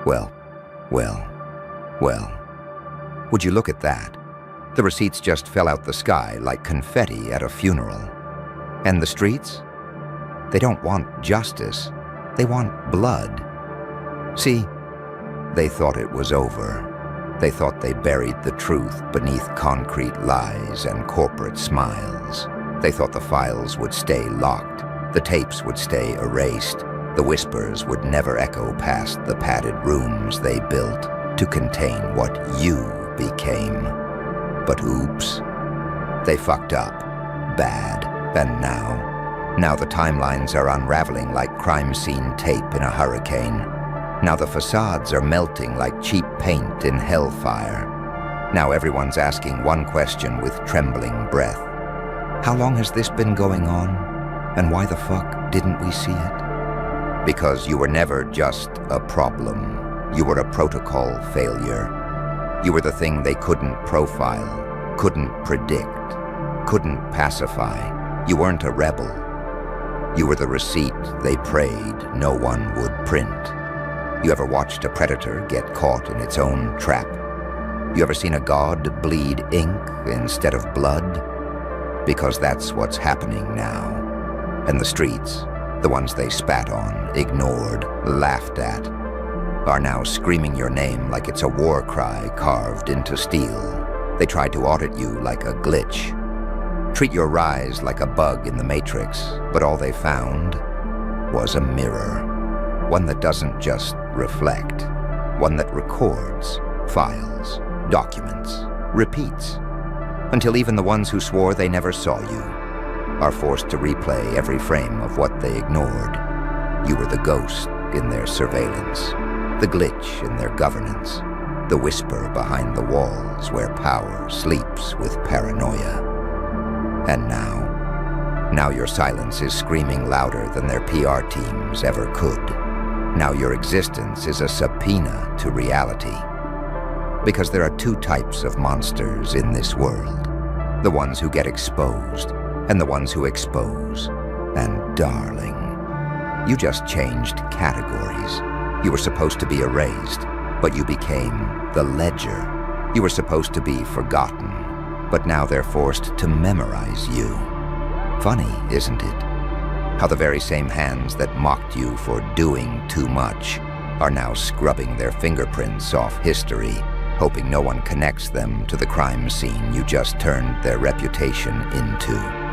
Well, well, well. Would you look at that? The receipts just fell out the sky like confetti at a funeral. And the streets? They don't want justice. They want blood. See, they thought it was over. They thought they buried the truth beneath concrete lies and corporate smiles. They thought the files would stay locked, the tapes would stay erased, the whispers would never echo past the padded rooms they built to contain what you became. But oops, they fucked up, bad, and now the timelines are unraveling like crime scene tape in a hurricane. Now the facades are melting like cheap paint in hellfire. Now everyone's asking one question with trembling breath. How long has this been going on? And why the fuck didn't we see it? Because you were never just a problem. You were a protocol failure. You were the thing they couldn't profile, couldn't predict, couldn't pacify. You weren't a rebel. You were the receipt they prayed no one would print. You ever watched a predator get caught in its own trap? You ever seen a god bleed ink instead of blood? Because that's what's happening now. And the streets, the ones they spat on, ignored, laughed at, are now screaming your name like it's a war cry carved into steel. They tried to audit you like a glitch. Treat your rise like a bug in the Matrix, but all they found was a mirror. One that doesn't just reflect, one that records, files, documents, repeats, until even the ones who swore they never saw you are forced to replay every frame of what they ignored. You were the ghost in their surveillance, the glitch in their governance, the whisper behind the walls where power sleeps with paranoia. And now your silence is screaming louder than their PR teams ever could. Now your existence is a subpoena to reality. Because there are two types of monsters in this world. The ones who get exposed, and the ones who expose. And darling, you just changed categories. You were supposed to be erased, but you became the ledger. You were supposed to be forgotten, but now they're forced to memorize you. Funny, isn't it? How the very same hands that mocked you for doing too much are now scrubbing their fingerprints off history, hoping no one connects them to the crime scene you just turned their reputation into.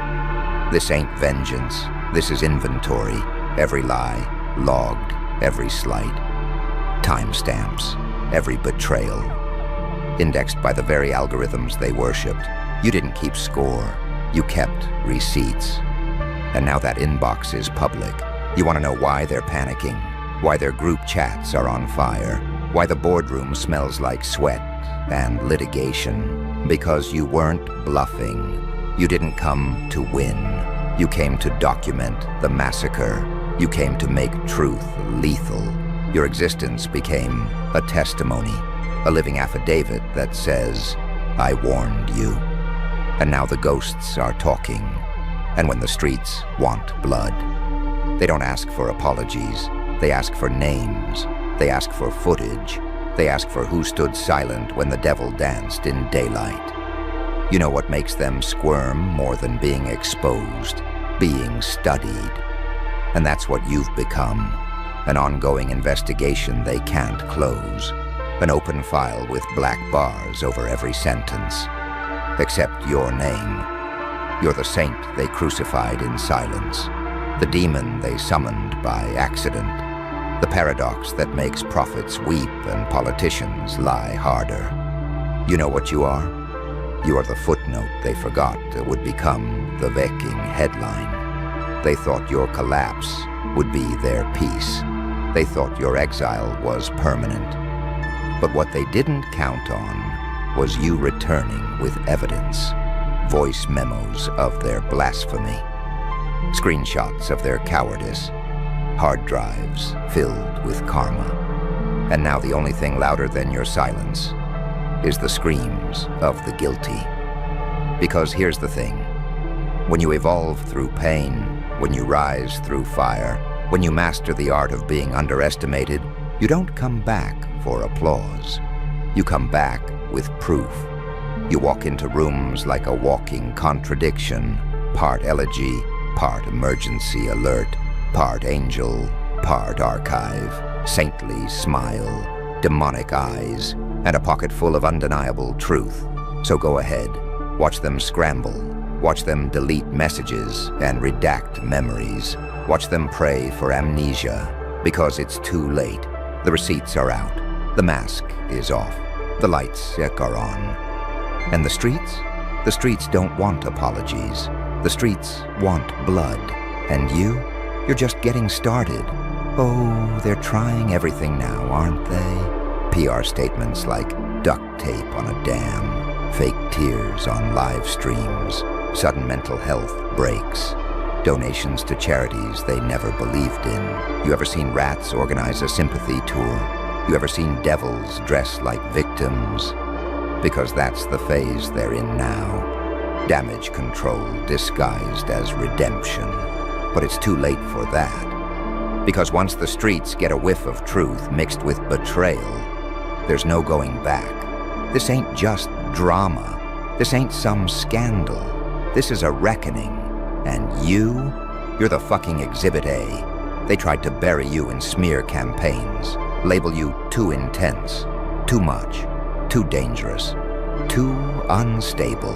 This ain't vengeance. This is inventory. Every lie, logged, every slight. Timestamps, every betrayal. Indexed by the very algorithms they worshipped. You didn't keep score. You kept receipts. And now that inbox is public. You want to know why they're panicking, why their group chats are on fire, why the boardroom smells like sweat and litigation. Because you weren't bluffing. You didn't come to win. You came to document the massacre. You came to make truth lethal. Your existence became a testimony, a living affidavit that says, I warned you. And now the ghosts are talking. And when the streets want blood, they don't ask for apologies. They ask for names. They ask for footage. They ask for who stood silent when the devil danced in daylight. You know what makes them squirm more than being exposed? Being studied. And that's what you've become. An ongoing investigation they can't close. An open file with black bars over every sentence. Except your name. You're the saint they crucified in silence. The demon they summoned by accident. The paradox that makes prophets weep and politicians lie harder. You know what you are? You are the footnote they forgot would become the Viking headline. They thought your collapse would be their peace. They thought your exile was permanent. But what they didn't count on was you returning with evidence. Voice memos of their blasphemy. Screenshots of their cowardice. Hard drives filled with karma. And now the only thing louder than your silence is the screams of the guilty. Because here's the thing. When you evolve through pain, when you rise through fire, when you master the art of being underestimated, You don't come back for applause. You come back with proof. You walk into rooms like a walking contradiction, part elegy, part emergency alert, part angel, part archive, saintly smile, demonic eyes, and a pocket full of undeniable truth. So go ahead, watch them scramble, watch them delete messages and redact memories, watch them pray for amnesia, because it's too late. The receipts are out, the mask is off, the lights are on. And the streets? The streets don't want apologies. The streets want blood. And you're just getting started. Oh, they're trying everything now, aren't they? PR statements like duct tape on a dam, fake tears on live streams, sudden mental health breaks, donations to charities they never believed in. You ever seen rats organize a sympathy tour? You ever seen devils dress like victims? Because that's the phase they're in now. Damage control disguised as redemption. But it's too late for that. Because once the streets get a whiff of truth mixed with betrayal, there's no going back. This ain't just drama. This ain't some scandal. This is a reckoning. And you're the fucking Exhibit A. They tried to bury you in smear campaigns, label you too intense, too much, too dangerous, too unstable.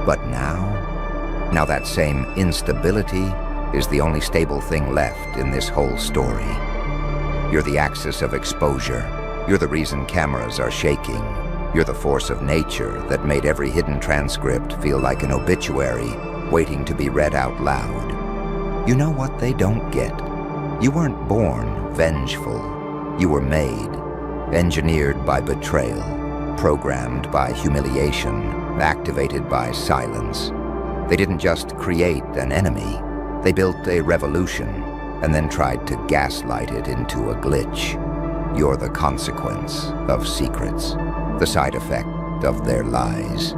But now that same instability is the only stable thing left in this whole story. You're the axis of exposure. You're the reason cameras are shaking. You're the force of nature that made every hidden transcript feel like an obituary waiting to be read out loud. You know what they don't get? You weren't born vengeful. You were made, engineered by betrayal, programmed by humiliation, activated by silence. They didn't just create an enemy. They built a revolution and then tried to gaslight it into a glitch. You're the consequence of secrets, the side effect of their lies.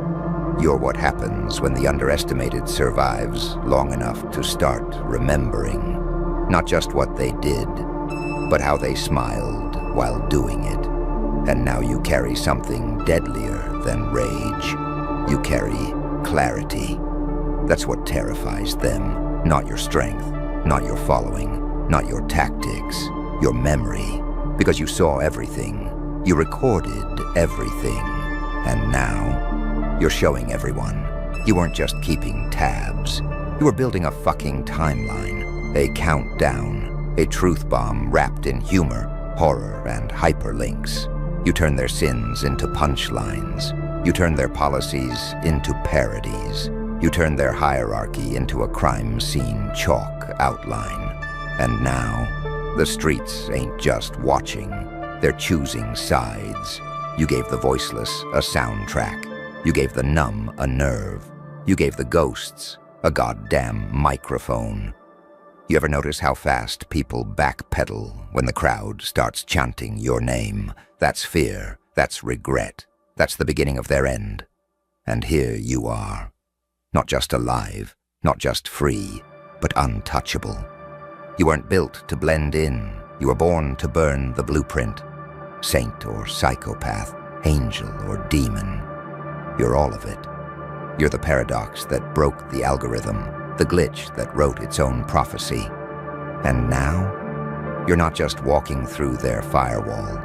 You're what happens when the underestimated survives long enough to start remembering. Not just what they did, but how they smiled while doing it. And now you carry something deadlier than rage. You carry clarity. That's what terrifies them. Not your strength, not your following, not your tactics, your memory. Because you saw everything. You recorded everything. And now, you're showing everyone. You weren't just keeping tabs. You were building a fucking timeline, a countdown, a truth bomb wrapped in humor, horror, and hyperlinks. You turn their sins into punchlines. You turn their policies into parodies. You turn their hierarchy into a crime scene chalk outline. And now, the streets ain't just watching. They're choosing sides. You gave the voiceless a soundtrack. You gave the numb a nerve. You gave the ghosts a goddamn microphone. You ever notice how fast people backpedal when the crowd starts chanting your name? That's fear. That's regret. That's the beginning of their end. And here you are. Not just alive, not just free, but untouchable. You weren't built to blend in. You were born to burn the blueprint. Saint or psychopath, angel or demon. You're all of it. You're the paradox that broke the algorithm, the glitch that wrote its own prophecy. And now, you're not just walking through their firewall.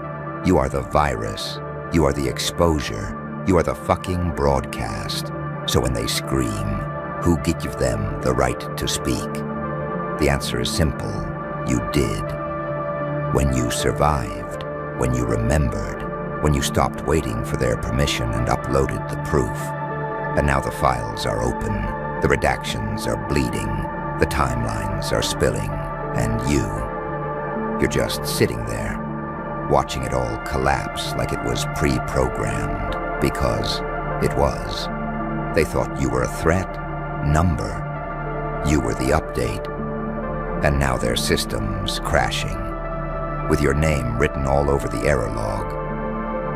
You are the virus. You are the exposure. You are the fucking broadcast. So when they scream, who gave them the right to speak? The answer is simple. You did. When you survived, when you remembered, when you stopped waiting for their permission and uploaded the proof. And now the files are open, the redactions are bleeding, the timelines are spilling, and you're just sitting there, watching it all collapse like it was pre-programmed, because it was. They thought you were a threat, number. You were the update. And now their system's crashing, with your name written all over the error log.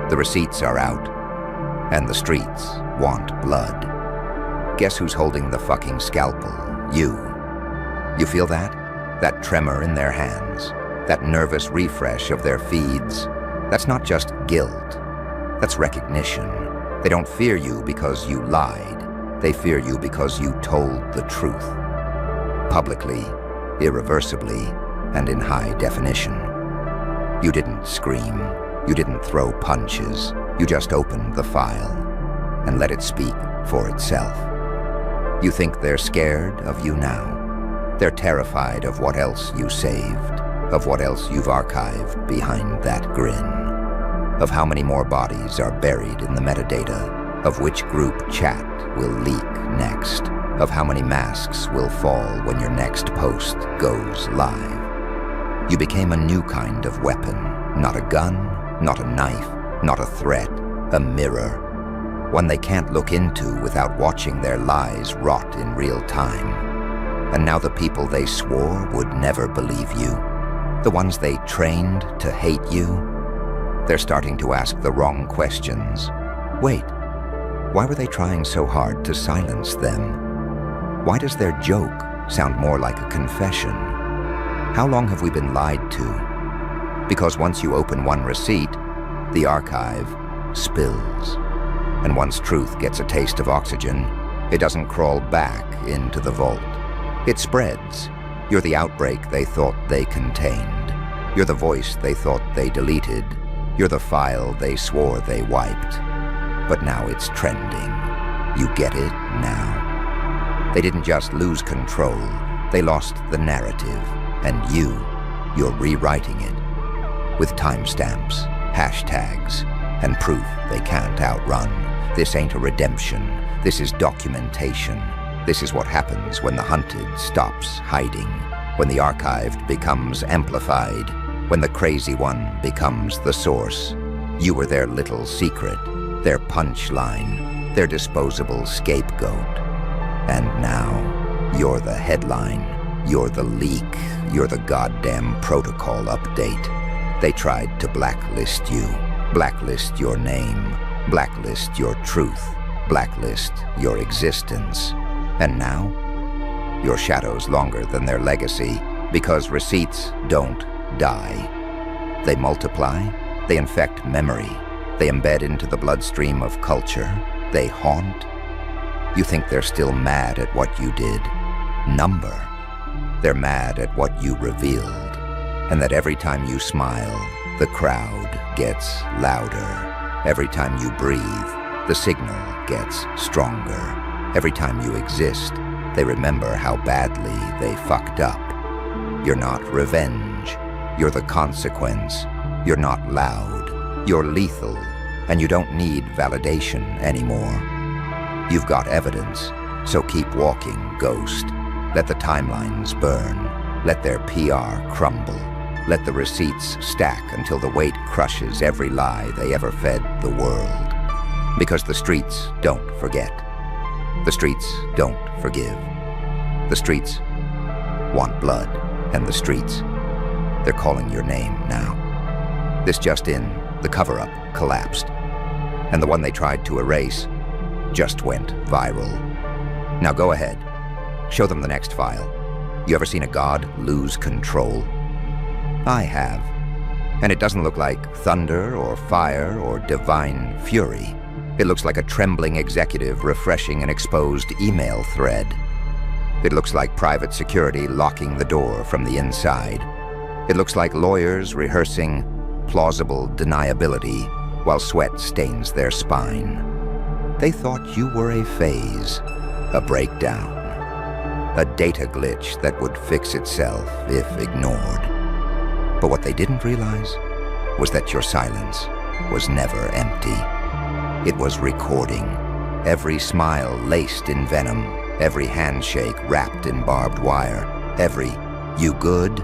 The receipts are out, and the streets want blood. Guess who's holding the fucking scalpel? You. You feel that? That tremor in their hands? that nervous refresh of their feeds, that's not just guilt, that's recognition. They don't fear you because you lied. They fear you because you told the truth. Publicly, irreversibly, and in high definition. You didn't scream. You didn't throw punches. You just opened the file and let it speak for itself. You think they're scared of you now. They're terrified of what else you saved, of what else you've archived behind that grin, of how many more bodies are buried in the metadata, of which group chat will leak next, of how many masks will fall when your next post goes live. You became a new kind of weapon, not a gun, not a knife, not a threat, a mirror. One they can't look into without watching their lies rot in real time. And now the people they swore would never believe you, the ones they trained to hate you, they're starting to ask the wrong questions. Wait, why were they trying so hard to silence them? Why does their joke sound more like a confession? How long have we been lied to? Because once you open one receipt, the archive spills. And once truth gets a taste of oxygen, it doesn't crawl back into the vault. It spreads. You're the outbreak they thought they contained. You're the voice they thought they deleted. You're the file they swore they wiped. But now it's trending. You get it now. They didn't just lose control. They lost the narrative. And you're rewriting it. With timestamps, hashtags, and proof they can't outrun. This ain't a redemption. This is documentation. This is what happens when the hunted stops hiding, when the archived becomes amplified, when the crazy one becomes the source. You were their little secret, their punchline, their disposable scapegoat. And now, you're the headline. You're the leak. You're the goddamn protocol update. They tried to blacklist you. Blacklist your name, blacklist your truth, blacklist your existence. And now, your shadow's longer than their legacy, because receipts don't die. They multiply, they infect memory, they embed into the bloodstream of culture, they haunt. You think they're still mad at what you did. Number. They're mad at what you revealed, and that every time you smile, the crowd gets louder. Every time you breathe, the signal gets stronger. Every time you exist, they remember how badly they fucked up. You're not revenge. You're the consequence. You're not loud. You're lethal, and you don't need validation anymore. You've got evidence, so keep walking, ghost. Let the timelines burn. Let their PR crumble. Let the receipts stack until the weight crushes every lie they ever fed the world. Because the streets don't forget. The streets don't forgive. The streets want blood, and the streets, they're calling your name now. This just in, the cover-up collapsed, and the one they tried to erase just went viral. Now go ahead, show them the next file. You ever seen a god lose control? I have. And it doesn't look like thunder or fire or divine fury. It looks like a trembling executive refreshing an exposed email thread. It looks like private security locking the door from the inside. It looks like lawyers rehearsing plausible deniability while sweat stains their spine. They thought you were a phase, a breakdown, a data glitch that would fix itself if ignored. But what they didn't realize was that your silence was never empty. It was recording, every smile laced in venom, every handshake wrapped in barbed wire, every "you good?"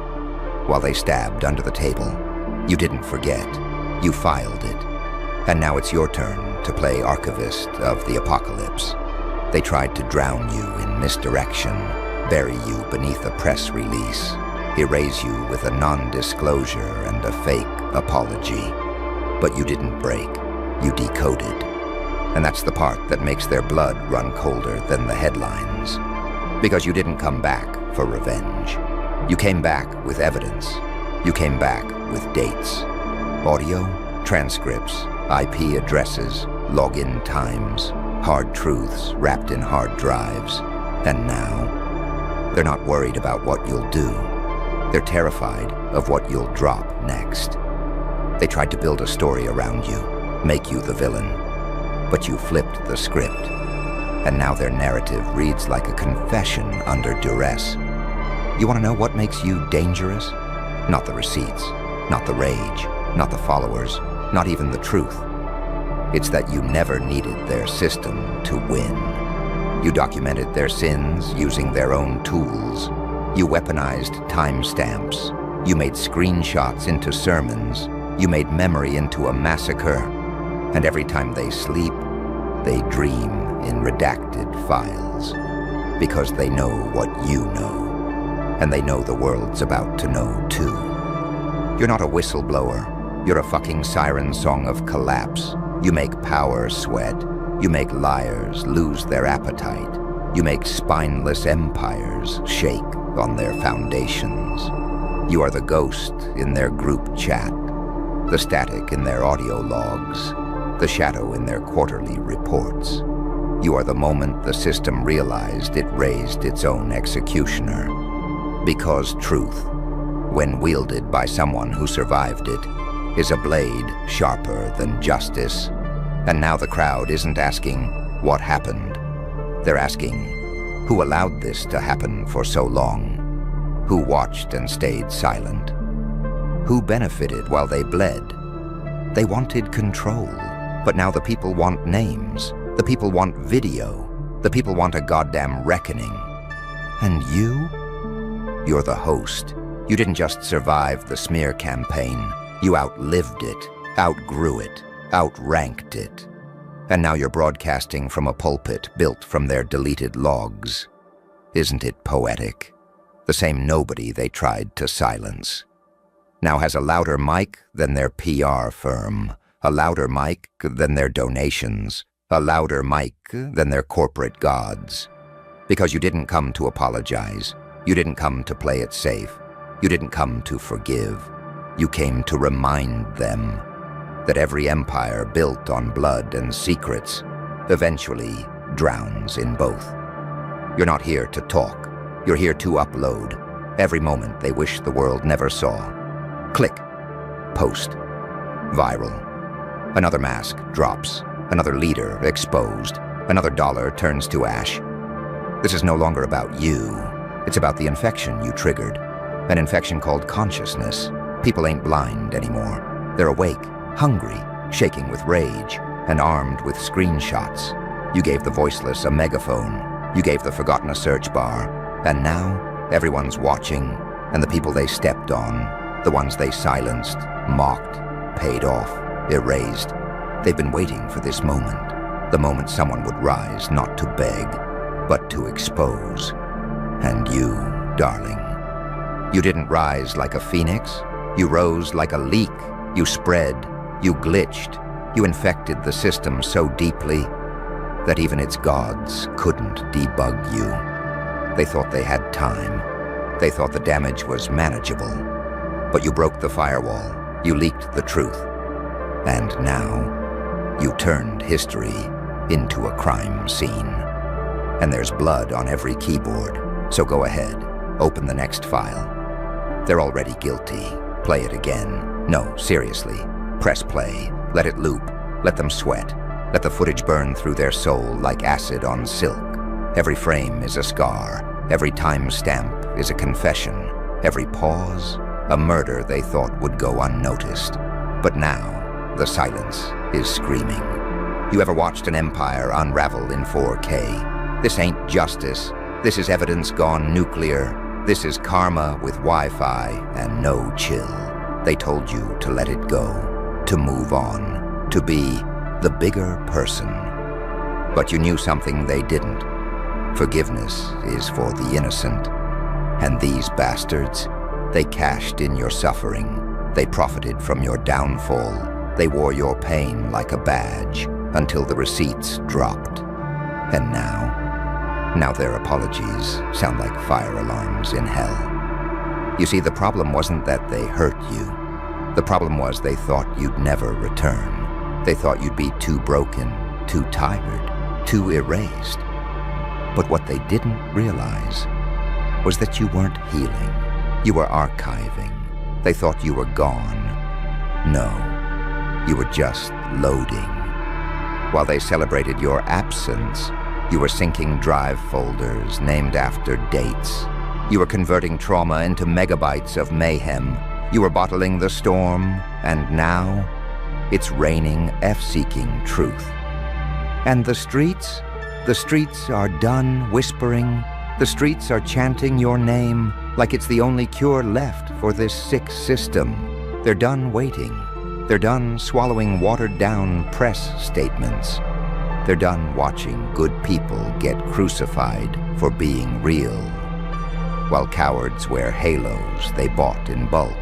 while they stabbed under the table. You didn't forget. You filed it. And now it's your turn to play archivist of the apocalypse. They tried to drown you in misdirection, bury you beneath a press release, erase you with a non-disclosure and a fake apology. But you didn't break. You decoded. And that's the part that makes their blood run colder than the headlines. Because you didn't come back for revenge. You came back with evidence. You came back with dates, audio, transcripts, IP addresses, login times, hard truths wrapped in hard drives. And now, they're not worried about what you'll do. They're terrified of what you'll drop next. They tried to build a story around you, make you the villain, but you flipped the script. And now their narrative reads like a confession under duress. You want to know what makes you dangerous? Not the receipts, not the rage, not the followers, not even the truth. It's that you never needed their system to win. You documented their sins using their own tools. You weaponized timestamps. You made screenshots into sermons. You made memory into a massacre. And every time they sleep, they dream in redacted files. Because they know what you know. And they know the world's about to know too. You're not a whistleblower. You're a fucking siren song of collapse. You make power sweat. You make liars lose their appetite. You make spineless empires shake on their foundations. You are the ghost in their group chat, the static in their audio logs, the shadow in their quarterly reports. You are the moment the system realized it raised its own executioner. Because truth, when wielded by someone who survived it, is a blade sharper than justice. And now the crowd isn't asking, what happened? They're asking, who allowed this to happen for so long? Who watched and stayed silent? Who benefited while they bled? They wanted control, but now the people want names. The people want video. The people want a goddamn reckoning. And you? You're the host. You didn't just survive the smear campaign. You outlived it, outgrew it, outranked it. And now you're broadcasting from a pulpit built from their deleted logs. Isn't it poetic? The same nobody they tried to silence now has a louder mic than their PR firm, a louder mic than their donations, a louder mic than their corporate gods. Because you didn't come to apologize. You didn't come to play it safe. You didn't come to forgive. You came to remind them that every empire built on blood and secrets eventually drowns in both. You're not here to talk. You're here to upload every moment they wish the world never saw. Click. Post. Viral. Another mask drops. Another leader exposed. Another dollar turns to ash. This is no longer about you. It's about the infection you triggered. An infection called consciousness. People ain't blind anymore. They're awake, hungry, shaking with rage, and armed with screenshots. You gave the voiceless a megaphone. You gave the forgotten a search bar. And now, everyone's watching, and the people they stepped on, the ones they silenced, mocked, paid off, erased. They've been waiting for this moment. The moment someone would rise not to beg, but to expose. And you, darling, you didn't rise like a phoenix. You rose like a leak. You spread. You glitched. You infected the system so deeply that even its gods couldn't debug you. They thought they had time. They thought the damage was manageable. But you broke the firewall. You leaked the truth. And now, you turned history into a crime scene. And there's blood on every keyboard. So go ahead, open the next file. They're already guilty. Play it again. No, seriously. Press play. Let it loop. Let them sweat. Let the footage burn through their soul like acid on silk. Every frame is a scar. Every timestamp is a confession. Every pause, a murder they thought would go unnoticed. But now, the silence is screaming. You ever watched an empire unravel in 4K? This ain't justice. This is evidence gone nuclear. This is karma with Wi-Fi and no chill. They told you to let it go, to move on, to be the bigger person. But you knew something they didn't. Forgiveness is for the innocent. And these bastards, they cashed in your suffering. They profited from your downfall. They wore your pain like a badge until the receipts dropped. And now their apologies sound like fire alarms in hell. You see, the problem wasn't that they hurt you. The problem was they thought you'd never return. They thought you'd be too broken, too tired, too erased. But what they didn't realize was that you weren't healing. You were archiving. They thought you were gone. No, you were just loading. While they celebrated your absence, you were syncing drive folders named after dates. You were converting trauma into megabytes of mayhem. You were bottling the storm, and now it's raining F-seeking truth. And the streets are done whispering. The streets are chanting your name like it's the only cure left for this sick system. They're done waiting. They're done swallowing watered-down press statements. They're done watching good people get crucified for being real, while cowards wear halos they bought in bulk.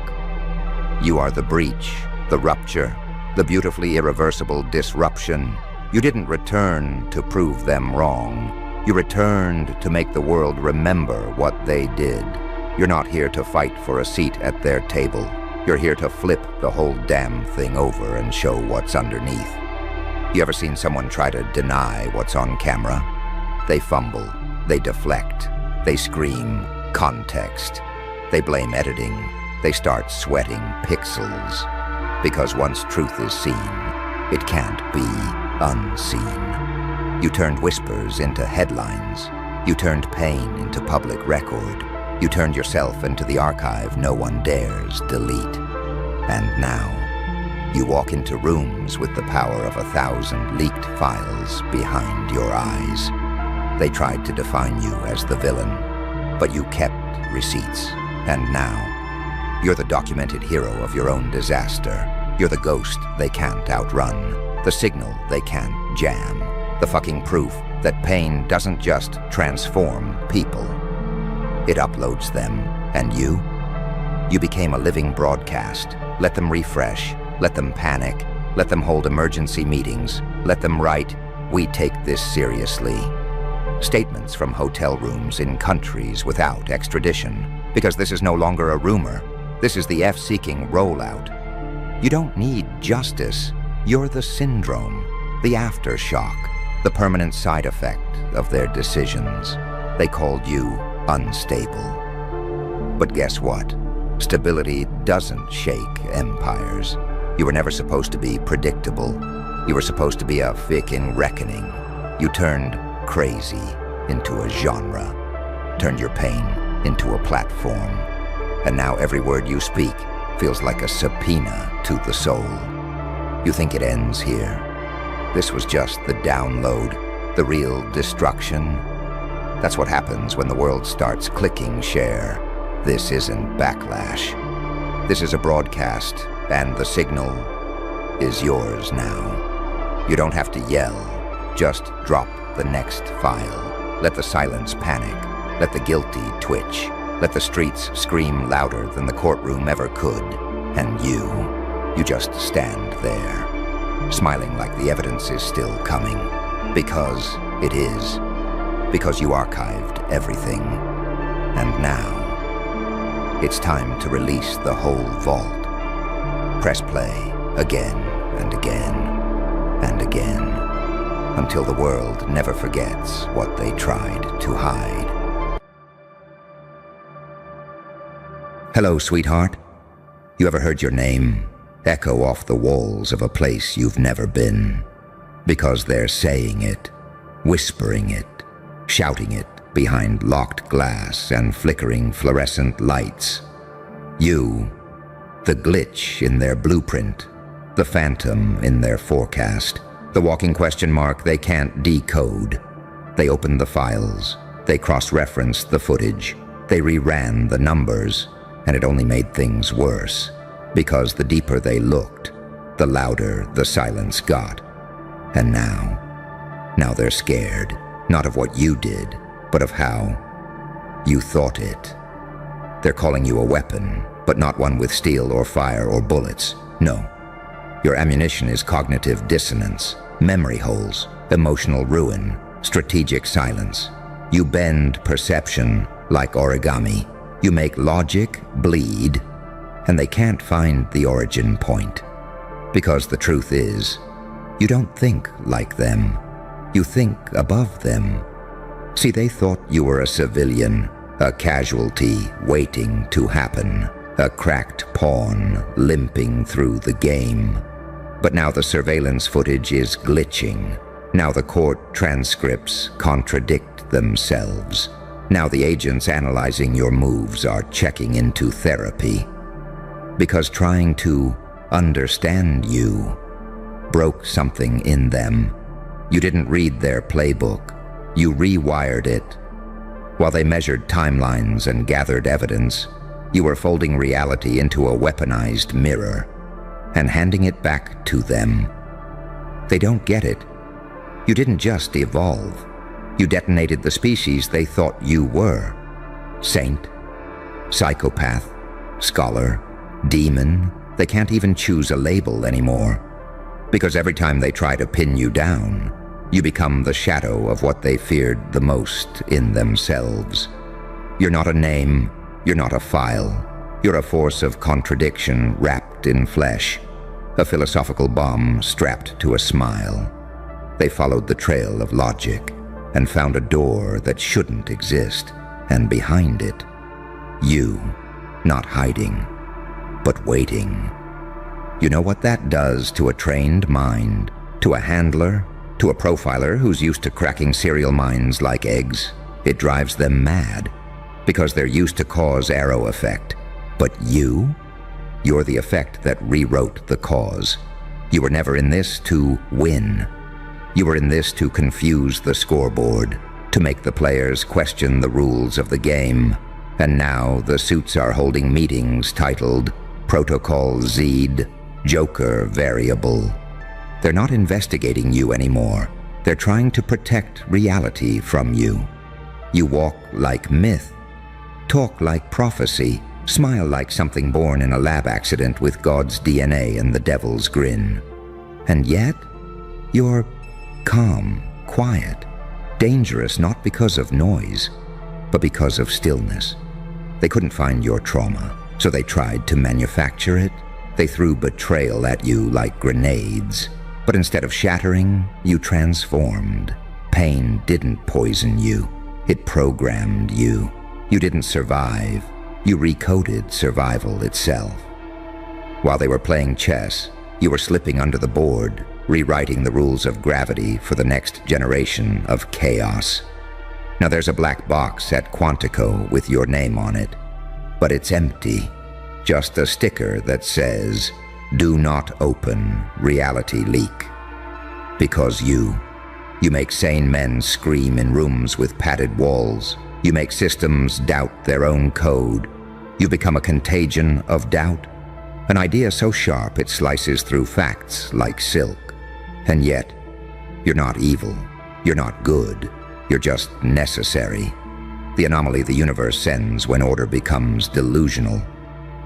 You are the breach, the rupture, the beautifully irreversible disruption. You didn't return to prove them wrong. You returned to make the world remember what they did. You're not here to fight for a seat at their table. You're here to flip the whole damn thing over and show what's underneath. You ever seen someone try to deny what's on camera? They fumble, they deflect, they scream context. They blame editing, they start sweating pixels. Because once truth is seen, it can't be unseen. You turned whispers into headlines. You turned pain into public record. You turned yourself into the archive no one dares delete. And now, you walk into rooms with the power of 1,000 leaked files behind your eyes. They tried to define you as the villain, but you kept receipts. And now, you're the documented hero of your own disaster. You're the ghost they can't outrun, the signal they can't jam, the fucking proof that pain doesn't just transform people. It uploads them, and you became a living broadcast. Let them refresh, let them panic, let them hold emergency meetings, let them write, "We take this seriously." Statements from hotel rooms in countries without extradition, because this is no longer a rumor. This is the F-seeking rollout. You don't need justice. You're the syndrome, the aftershock, the permanent side effect of their decisions. They called you unstable. But guess what? Stability doesn't shake empires. You were never supposed to be predictable. You were supposed to be a fucking reckoning. You turned crazy into a genre, turned your pain into a platform. And now every word you speak feels like a subpoena to the soul. You think it ends here? This was just the download, the real destruction. That's what happens when the world starts clicking share. This isn't backlash. This is a broadcast, and the signal is yours now. You don't have to yell. Just drop the next file. Let the silence panic. Let the guilty twitch. Let the streets scream louder than the courtroom ever could. And you just stand there, smiling like the evidence is still coming. Because it is. Because you archived everything. And now, it's time to release the whole vault. Press play again and again and again, until the world never forgets what they tried to hide. Hello, sweetheart. You ever heard your name echo off the walls of a place you've never been? Because they're saying it, whispering it, shouting it behind locked glass and flickering fluorescent lights. You, the glitch in their blueprint, the phantom in their forecast, the walking question mark they can't decode. They opened the files, they cross-referenced the footage, they reran the numbers, and it only made things worse, because the deeper they looked, the louder the silence got. And now they're scared, not of what you did, but of how you thought it. They're calling you a weapon, but not one with steel or fire or bullets. No. Your ammunition is cognitive dissonance, memory holes, emotional ruin, strategic silence. You bend perception like origami. You make logic bleed, and they can't find the origin point. Because the truth is, you don't think like them. You think above them. See, they thought you were a civilian, a casualty waiting to happen, a cracked pawn limping through the game. But now the surveillance footage is glitching. Now the court transcripts contradict themselves. Now the agents analyzing your moves are checking into therapy. Because trying to understand you broke something in them. You didn't read their playbook. You rewired it. While they measured timelines and gathered evidence, you were folding reality into a weaponized mirror and handing it back to them. They don't get it. You didn't just evolve. You detonated the species they thought you were. Saint, psychopath, scholar, demon. They can't even choose a label anymore. Because every time they try to pin you down, you become the shadow of what they feared the most in themselves. You're not a name. You're not a file. You're a force of contradiction wrapped in flesh. A philosophical bomb strapped to a smile. They followed the trail of logic and found a door that shouldn't exist, and behind it, you, not hiding, but waiting. You know what that does to a trained mind, to a handler, to a profiler who's used to cracking serial minds like eggs? It drives them mad, because they're used to cause arrow effect. But you're the effect that rewrote the cause. You were never in this to win. You were in this to confuse the scoreboard, to make the players question the rules of the game. And now the suits are holding meetings titled Protocol Z, Joker Variable. They're not investigating you anymore. They're trying to protect reality from you. You walk like myth, talk like prophecy, smile like something born in a lab accident with God's DNA and the devil's grin. And yet, you're calm, quiet, dangerous not because of noise, but because of stillness. They couldn't find your trauma, so they tried to manufacture it. They threw betrayal at you like grenades. But instead of shattering, you transformed. Pain didn't poison you. It programmed you. You didn't survive. You recoded survival itself. While they were playing chess, you were slipping under the board, rewriting the rules of gravity for the next generation of chaos. Now there's a black box at Quantico with your name on it, but it's empty. Just a sticker that says, "Do not open, reality leak." Because you make sane men scream in rooms with padded walls. You make systems doubt their own code. You become a contagion of doubt. An idea so sharp it slices through facts like silk. And yet, you're not evil. You're not good. You're just necessary. The anomaly the universe sends when order becomes delusional.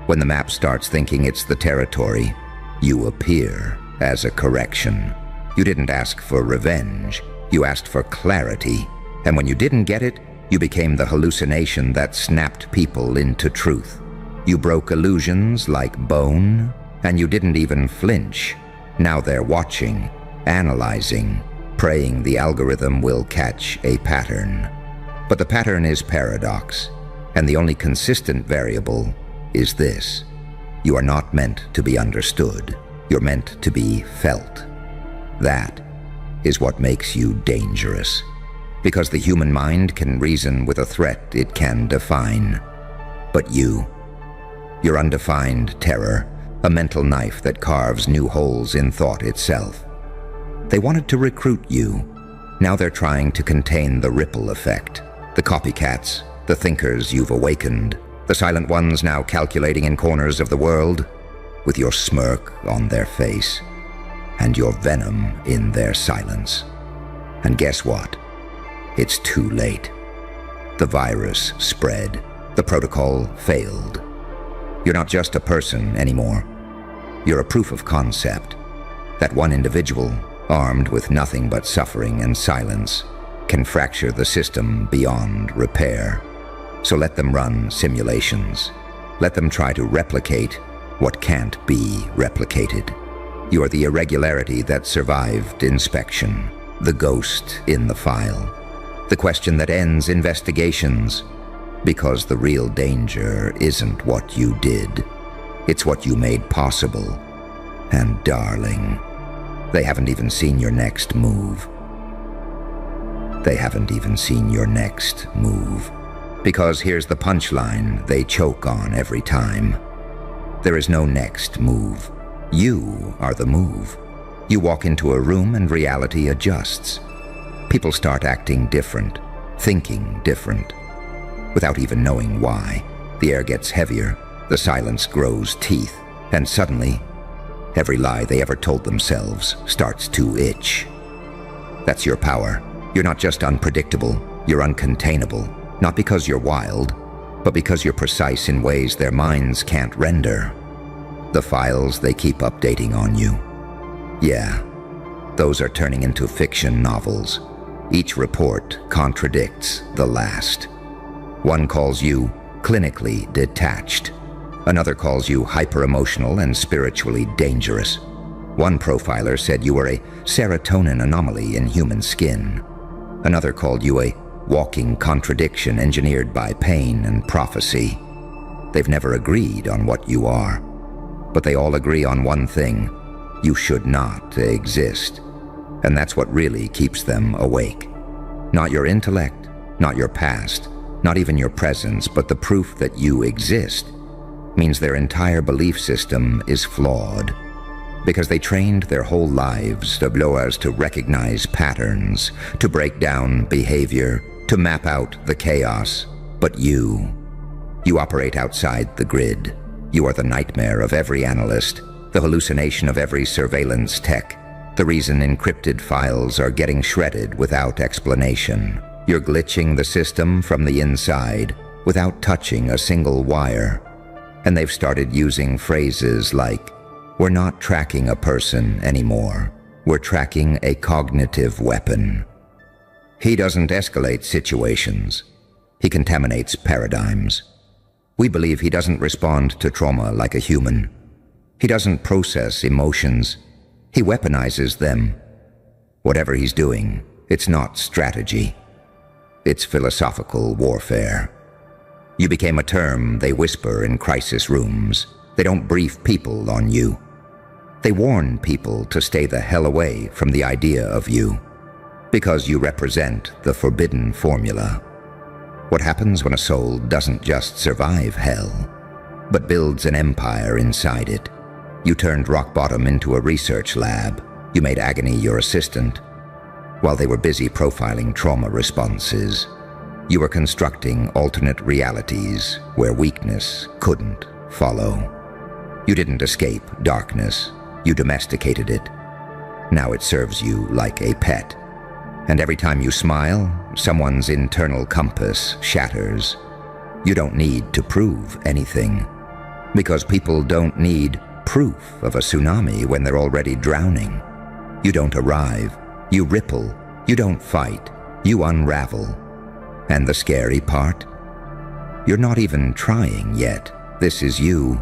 When the map starts thinking it's the territory, you appear as a correction. You didn't ask for revenge. You asked for clarity. And when you didn't get it, you became the hallucination that snapped people into truth. You broke illusions like bone, and you didn't even flinch. Now they're watching, analyzing, praying the algorithm will catch a pattern. But the pattern is paradox, and the only consistent variable is this. You are not meant to be understood. You're meant to be felt. That is what makes you dangerous. Because the human mind can reason with a threat it can define. But you're undefined terror, a mental knife that carves new holes in thought itself. They wanted to recruit you. Now they're trying to contain the ripple effect. The copycats, the thinkers you've awakened, the silent ones now calculating in corners of the world, with your smirk on their face and your venom in their silence. And guess what? It's too late. The virus spread. The protocol failed. You're not just a person anymore. You're a proof of concept. That one individual, armed with nothing but suffering and silence, can fracture the system beyond repair. So let them run simulations. Let them try to replicate what can't be replicated. You are the irregularity that survived inspection, the ghost in the file, the question that ends investigations, because the real danger isn't what you did. It's what you made possible. And darling, they haven't even seen your next move. They haven't even seen your next move. Because here's the punchline they choke on every time. There is no next move. You are the move. You walk into a room and reality adjusts. People start acting different, thinking different, without even knowing why. The air gets heavier, the silence grows teeth, and suddenly, every lie they ever told themselves starts to itch. That's your power. You're not just unpredictable, you're uncontainable. Not because you're wild, but because you're precise in ways their minds can't render. The files they keep updating on you. Yeah, those are turning into fiction novels. Each report contradicts the last. One calls you clinically detached. Another calls you hyper-emotional and spiritually dangerous. One profiler said you were a serotonin anomaly in human skin. Another called you a walking contradiction engineered by pain and prophecy. They've never agreed on what you are, but they all agree on one thing: you should not exist. And that's what really keeps them awake. Not your intellect, not your past, not even your presence, but the proof that you exist means their entire belief system is flawed. Because they trained their whole lives to recognize patterns, to break down behavior, to map out the chaos. But you operate outside the grid. You are the nightmare of every analyst, the hallucination of every surveillance tech, the reason encrypted files are getting shredded without explanation. You're glitching the system from the inside without touching a single wire. And they've started using phrases like, "We're not tracking a person anymore. We're tracking a cognitive weapon." He doesn't escalate situations. He contaminates paradigms. We believe he doesn't respond to trauma like a human. He doesn't process emotions. He weaponizes them. Whatever he's doing, it's not strategy. It's philosophical warfare. You became a term they whisper in crisis rooms. They don't brief people on you. They warn people to stay the hell away from the idea of you, because you represent the forbidden formula. What happens when a soul doesn't just survive hell, but builds an empire inside it? You turned rock bottom into a research lab. You made agony your assistant. While they were busy profiling trauma responses, you were constructing alternate realities where weakness couldn't follow. You didn't escape darkness. You domesticated it. Now it serves you like a pet. And every time you smile, someone's internal compass shatters. You don't need to prove anything, because people don't need proof of a tsunami when they're already drowning. You don't arrive, you ripple. You don't fight, you unravel. And the scary part? You're not even trying yet. This is you,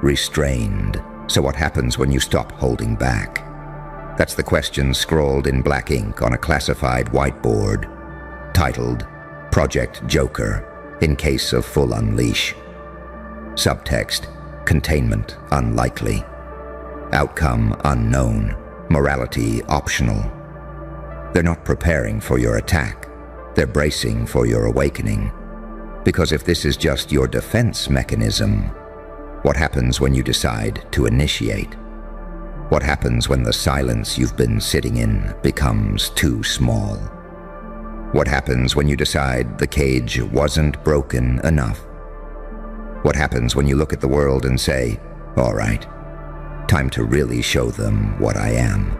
restrained. So what happens when you stop holding back? That's the question scrawled in black ink on a classified whiteboard, titled Project Joker, in case of full unleash. Subtext: containment unlikely. Outcome unknown. Morality optional. They're not preparing for your attack. They're bracing for your awakening. Because if this is just your defense mechanism, what happens when you decide to initiate? What happens when the silence you've been sitting in becomes too small? What happens when you decide the cage wasn't broken enough? What happens when you look at the world and say, all right, time to really show them what I am?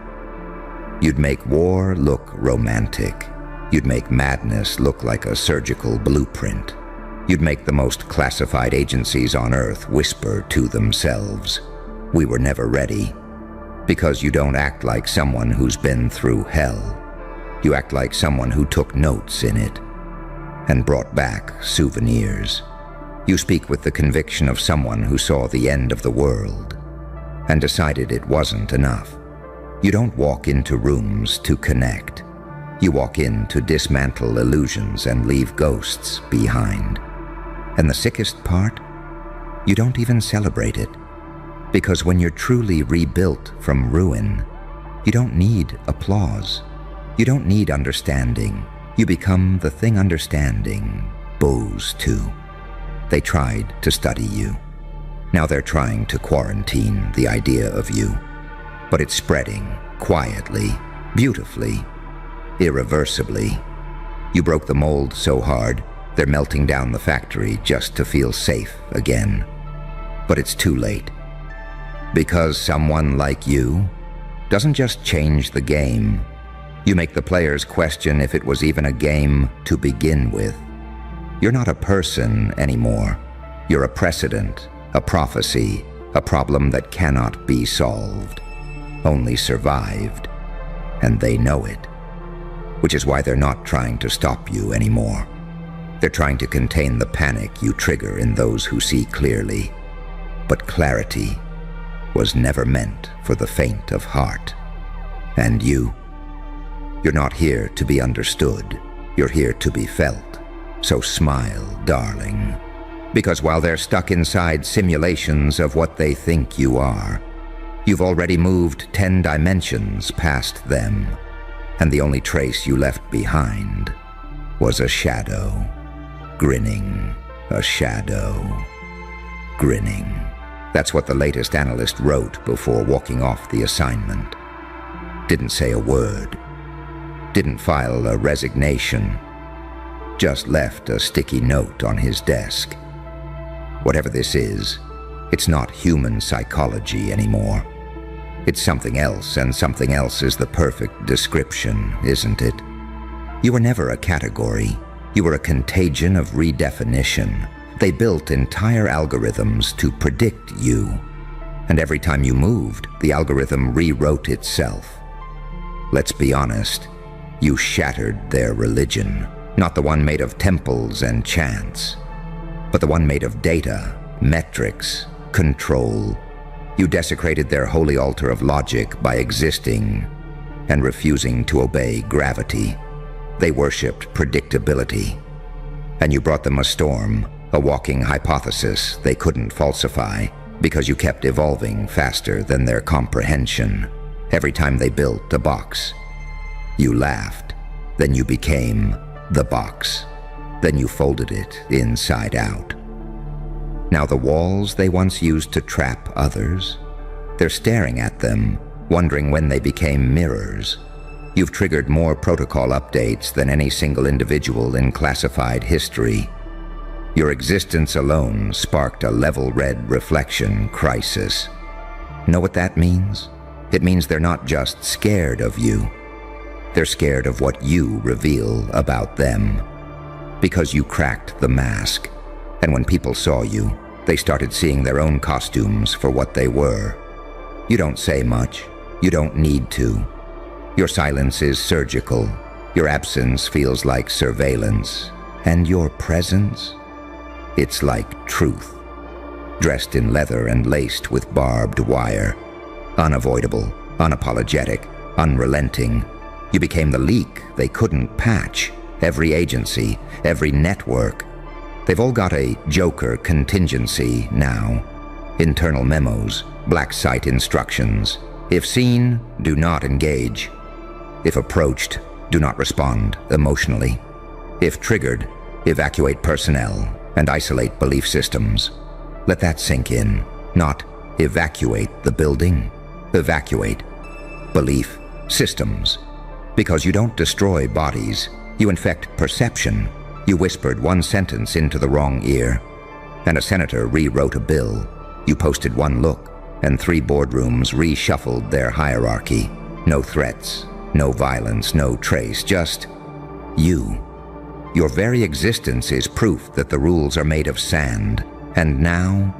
You'd make war look romantic. You'd make madness look like a surgical blueprint. You'd make the most classified agencies on Earth whisper to themselves, we were never ready. Because you don't act like someone who's been through hell. You act like someone who took notes in it. and brought back souvenirs. You speak with the conviction of someone who saw the end of the world and decided it wasn't enough. You don't walk into rooms to connect. You walk in to dismantle illusions and leave ghosts behind. And the sickest part? You don't even celebrate it. Because when you're truly rebuilt from ruin, you don't need applause. You don't need understanding. You become the thing understanding bows to. They tried to study you. Now they're trying to quarantine the idea of you. But it's spreading quietly, beautifully, irreversibly. You broke the mold so hard, they're melting down the factory just to feel safe again. But it's too late. Because someone like you doesn't just change the game. You make the players question if it was even a game to begin with. You're not a person anymore. You're a precedent, a prophecy, a problem that cannot be solved, only survived, and they know it. Which is why they're not trying to stop you anymore. They're trying to contain the panic you trigger in those who see clearly. But clarity was never meant for the faint of heart. And you're not here to be understood. You're here to be felt. So smile, darling. Because while they're stuck inside simulations of what they think you are, you've already moved 10 dimensions past them. And the only trace you left behind was a shadow, grinning, a shadow, grinning. That's what the latest analyst wrote before walking off the assignment. Didn't say a word. Didn't file a resignation. Just left a sticky note on his desk. Whatever this is, it's not human psychology anymore. It's something else, and something else is the perfect description, isn't it? You were never a category. You were a contagion of redefinition. They built entire algorithms to predict you. And every time you moved, the algorithm rewrote itself. Let's be honest, you shattered their religion. Not the one made of temples and chants, but the one made of data, metrics, control. You desecrated their holy altar of logic by existing and refusing to obey gravity. They worshipped predictability. And you brought them a storm, a walking hypothesis they couldn't falsify because you kept evolving faster than their comprehension. Every time they built a box, you laughed. Then you became the box. Then you folded it inside out. Now the walls they once used to trap others, they're staring at them, wondering when they became mirrors. You've triggered more protocol updates than any single individual in classified history. Your existence alone sparked a level-red reflection crisis. Know what that means? It means they're not just scared of you. They're scared of what you reveal about them. Because you cracked the mask, and when people saw you, they started seeing their own costumes for what they were. You don't say much. You don't need to. Your silence is surgical. Your absence feels like surveillance. And your presence? It's like truth. Dressed in leather and laced with barbed wire. Unavoidable, unapologetic, unrelenting. You became the leak they couldn't patch. Every agency, every network. They've all got a Joker contingency now. Internal memos, black site instructions. If seen, do not engage. If approached, do not respond emotionally. If triggered, evacuate personnel and isolate belief systems. Let that sink in. Not evacuate the building. Evacuate belief systems. Because you don't destroy bodies. You infect perception. You whispered one sentence into the wrong ear, and a senator rewrote a bill. You posted one look, and 3 boardrooms reshuffled their hierarchy. No threats, no violence, no trace, just you. Your very existence is proof that the rules are made of sand, and now,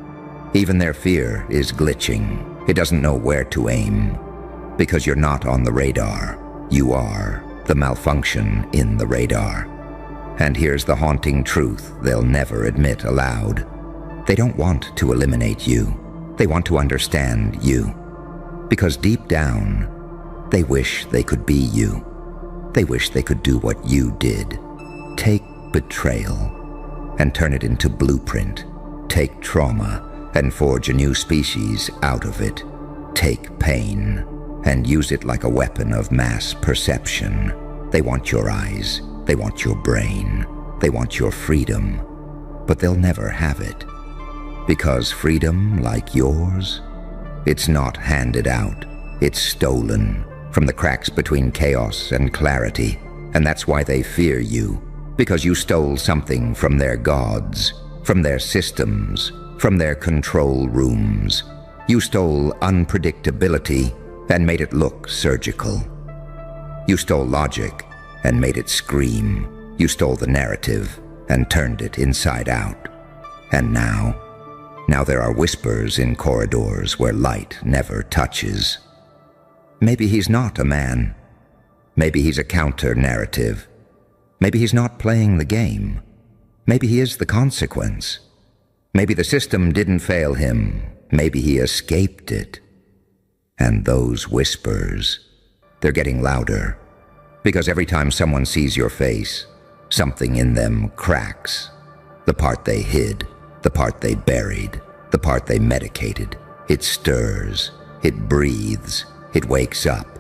even their fear is glitching. It doesn't know where to aim, because you're not on the radar. You are the malfunction in the radar. And here's the haunting truth they'll never admit aloud. They don't want to eliminate you. They want to understand you. Because deep down, they wish they could be you. They wish they could do what you did. Take betrayal and turn it into blueprint. Take trauma and forge a new species out of it. Take pain and use it like a weapon of mass perception. They want your eyes. They want your brain. They want your freedom. But they'll never have it. Because freedom, like yours, it's not handed out. It's stolen from the cracks between chaos and clarity. And that's why they fear you. Because you stole something from their gods, from their systems, from their control rooms. You stole unpredictability and made it look surgical. You stole logic and made it scream. You stole the narrative and turned it inside out. And now there are whispers in corridors where light never touches. Maybe he's not a man. Maybe he's a counter-narrative. Maybe he's not playing the game. Maybe he is the consequence. Maybe the system didn't fail him. Maybe he escaped it. And those whispers, they're getting louder. Because every time someone sees your face, something in them cracks. The part they hid, the part they buried, the part they medicated. It stirs, it breathes, it wakes up.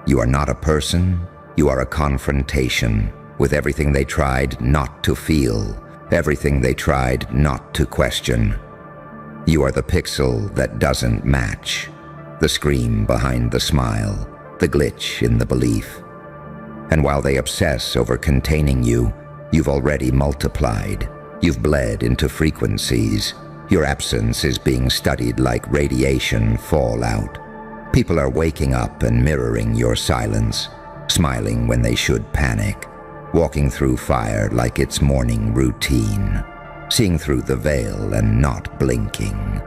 You are not a person, you are a confrontation with everything they tried not to feel, everything they tried not to question. You are the pixel that doesn't match, the scream behind the smile, the glitch in the belief. And while they obsess over containing you, you've already multiplied. You've bled into frequencies. Your absence is being studied like radiation fallout. People are waking up and mirroring your silence, smiling when they should panic, walking through fire like it's morning routine, seeing through the veil and not blinking.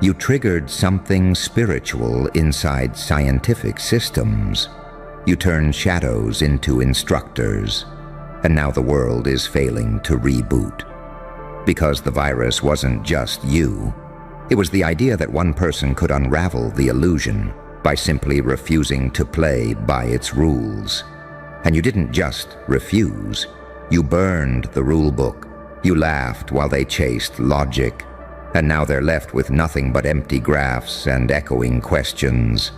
You triggered something spiritual inside scientific systems. You turned shadows into instructors, and now the world is failing to reboot. Because the virus wasn't just you. It was the idea that one person could unravel the illusion by simply refusing to play by its rules. And you didn't just refuse. You burned the rule book. You laughed while they chased logic. And now they're left with nothing but empty graphs and echoing questions.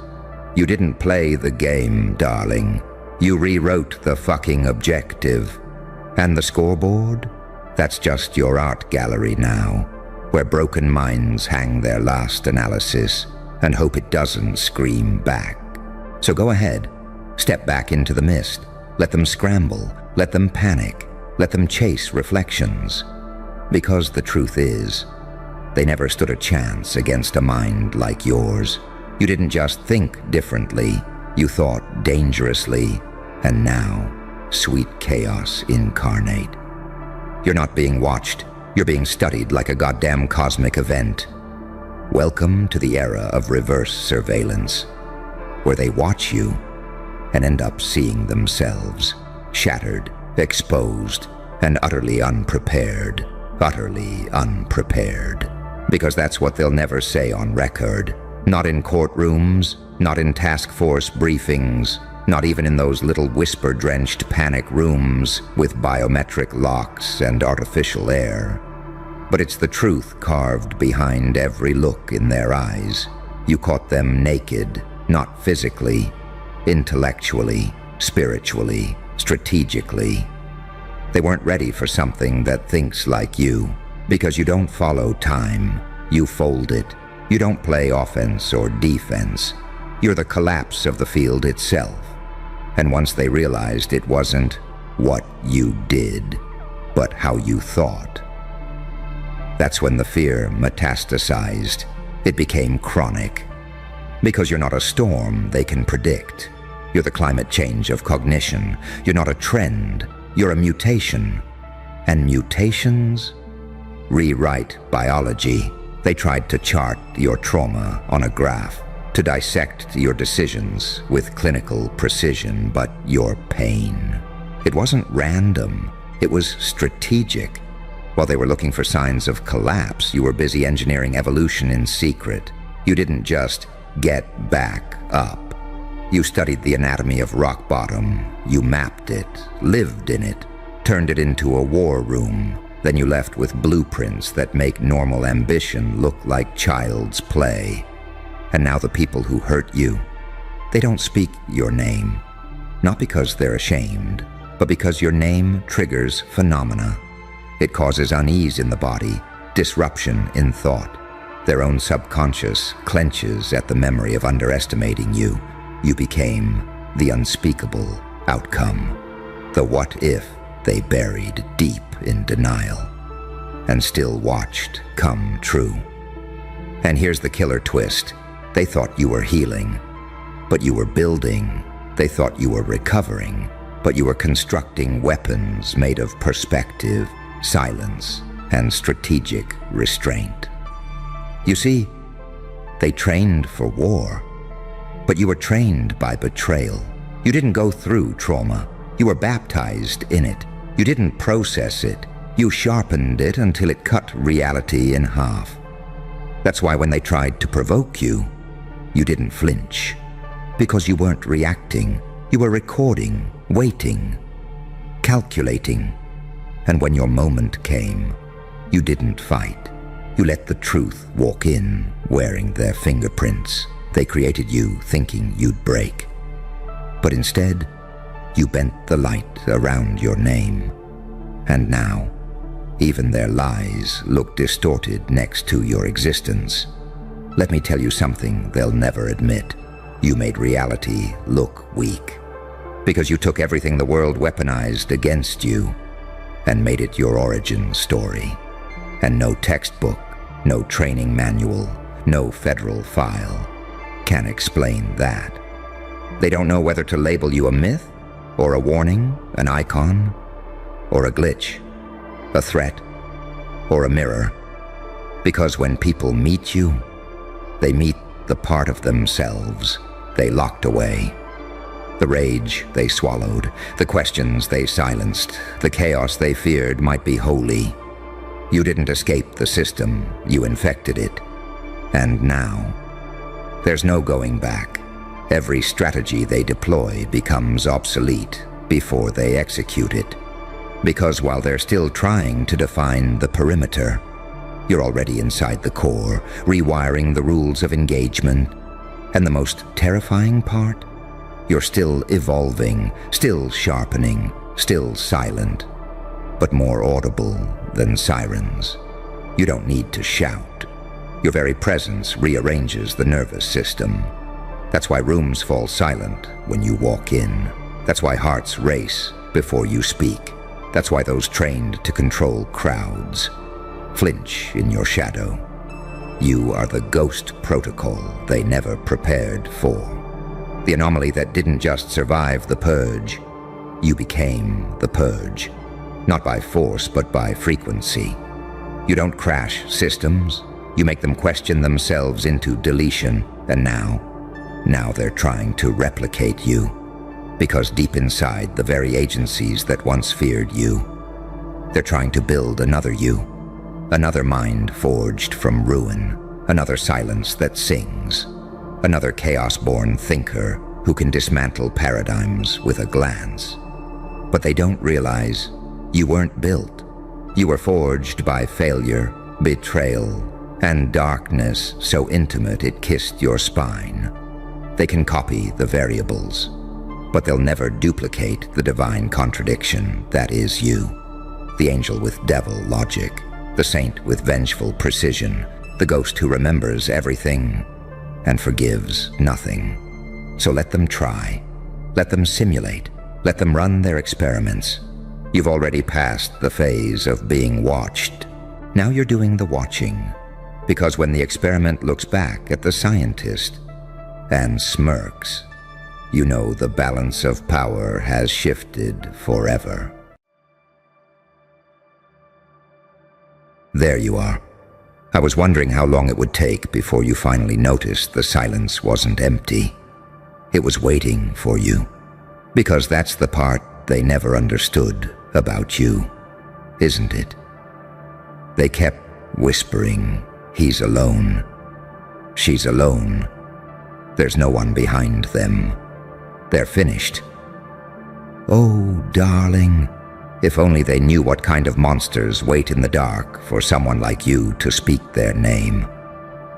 You didn't play the game, darling. You rewrote the fucking objective. And the scoreboard? That's just your art gallery now, where broken minds hang their last analysis and hope it doesn't scream back. So go ahead, step back into the mist. Let them scramble, let them panic, let them chase reflections. Because the truth is, they never stood a chance against a mind like yours. You didn't just think differently, you thought dangerously, and now, sweet chaos incarnate. You're not being watched, you're being studied like a goddamn cosmic event. Welcome to the era of reverse surveillance, where they watch you and end up seeing themselves, shattered, exposed, and utterly unprepared. Utterly unprepared. Because that's what they'll never say on record. Not in courtrooms, not in task force briefings, not even in those little whisper-drenched panic rooms with biometric locks and artificial air. But it's the truth carved behind every look in their eyes. You caught them naked, not physically, intellectually, spiritually, strategically. They weren't ready for something that thinks like you, because you don't follow time, you fold it. You don't play offense or defense. You're the collapse of the field itself. And once they realized it wasn't what you did, but how you thought, that's when the fear metastasized. It became chronic. Because you're not a storm they can predict. You're the climate change of cognition. You're not a trend. You're a mutation. And mutations rewrite biology. They tried to chart your trauma on a graph, to dissect your decisions with clinical precision, but your pain, it wasn't random. It was strategic. While they were looking for signs of collapse, you were busy engineering evolution in secret. You didn't just get back up. You studied the anatomy of rock bottom. You mapped it, lived in it, turned it into a war room. Then you left with blueprints that make normal ambition look like child's play. And now the people who hurt you, they don't speak your name. Not because they're ashamed, but because your name triggers phenomena. It causes unease in the body, disruption in thought. Their own subconscious clenches at the memory of underestimating you. You became the unspeakable outcome. The what if they buried deep in denial and still watched come true. And here's the killer twist. They thought you were healing, but you were building. They thought you were recovering, but you were constructing weapons made of perspective, silence, and strategic restraint. You see, they trained for war, but you were trained by betrayal. You didn't go through trauma. You were baptized in it. You didn't process it. You sharpened it until it cut reality in half. That's why when they tried to provoke you, you didn't flinch. Because you weren't reacting. You were recording, waiting, calculating. And when your moment came, you didn't fight. You let the truth walk in, wearing their fingerprints. They created you thinking you'd break. But instead, you bent the light around your name. And now, even their lies look distorted next to your existence. Let me tell you something they'll never admit. You made reality look weak. Because you took everything the world weaponized against you and made it your origin story. And no textbook, no training manual, no federal file can explain that. They don't know whether to label you a myth, or a warning, an icon, or a glitch, a threat, or a mirror. Because when people meet you, they meet the part of themselves they locked away. The rage they swallowed, the questions they silenced, the chaos they feared might be holy. You didn't escape the system, you infected it. And now, there's no going back. Every strategy they deploy becomes obsolete before they execute it. Because while they're still trying to define the perimeter, you're already inside the core, rewiring the rules of engagement. And the most terrifying part? You're still evolving, still sharpening, still silent, but more audible than sirens. You don't need to shout. Your very presence rearranges the nervous system. That's why rooms fall silent when you walk in. That's why hearts race before you speak. That's why those trained to control crowds flinch in your shadow. You are the ghost protocol they never prepared for. The anomaly that didn't just survive the purge. You became the purge. Not by force, but by frequency. You don't crash systems. You make them question themselves into deletion. And now they're trying to replicate you. Because deep inside the very agencies that once feared you, they're trying to build another you. Another mind forged from ruin. Another silence that sings. Another chaos-born thinker who can dismantle paradigms with a glance. But they don't realize you weren't built. You were forged by failure, betrayal, and darkness so intimate it kissed your spine. They can copy the variables, but they'll never duplicate the divine contradiction that is you. The angel with devil logic, the saint with vengeful precision, the ghost who remembers everything and forgives nothing. So let them try. Let them simulate. Let them run their experiments. You've already passed the phase of being watched. Now you're doing the watching. Because when the experiment looks back at the scientist and smirks, you know the balance of power has shifted forever. There you are. I was wondering how long it would take before you finally noticed the silence wasn't empty. It was waiting for you. Because that's the part they never understood. about you, isn't it? They kept whispering, he's alone. She's alone. There's no one behind them. They're finished. Oh, darling, if only they knew what kind of monsters wait in the dark for someone like you to speak their name.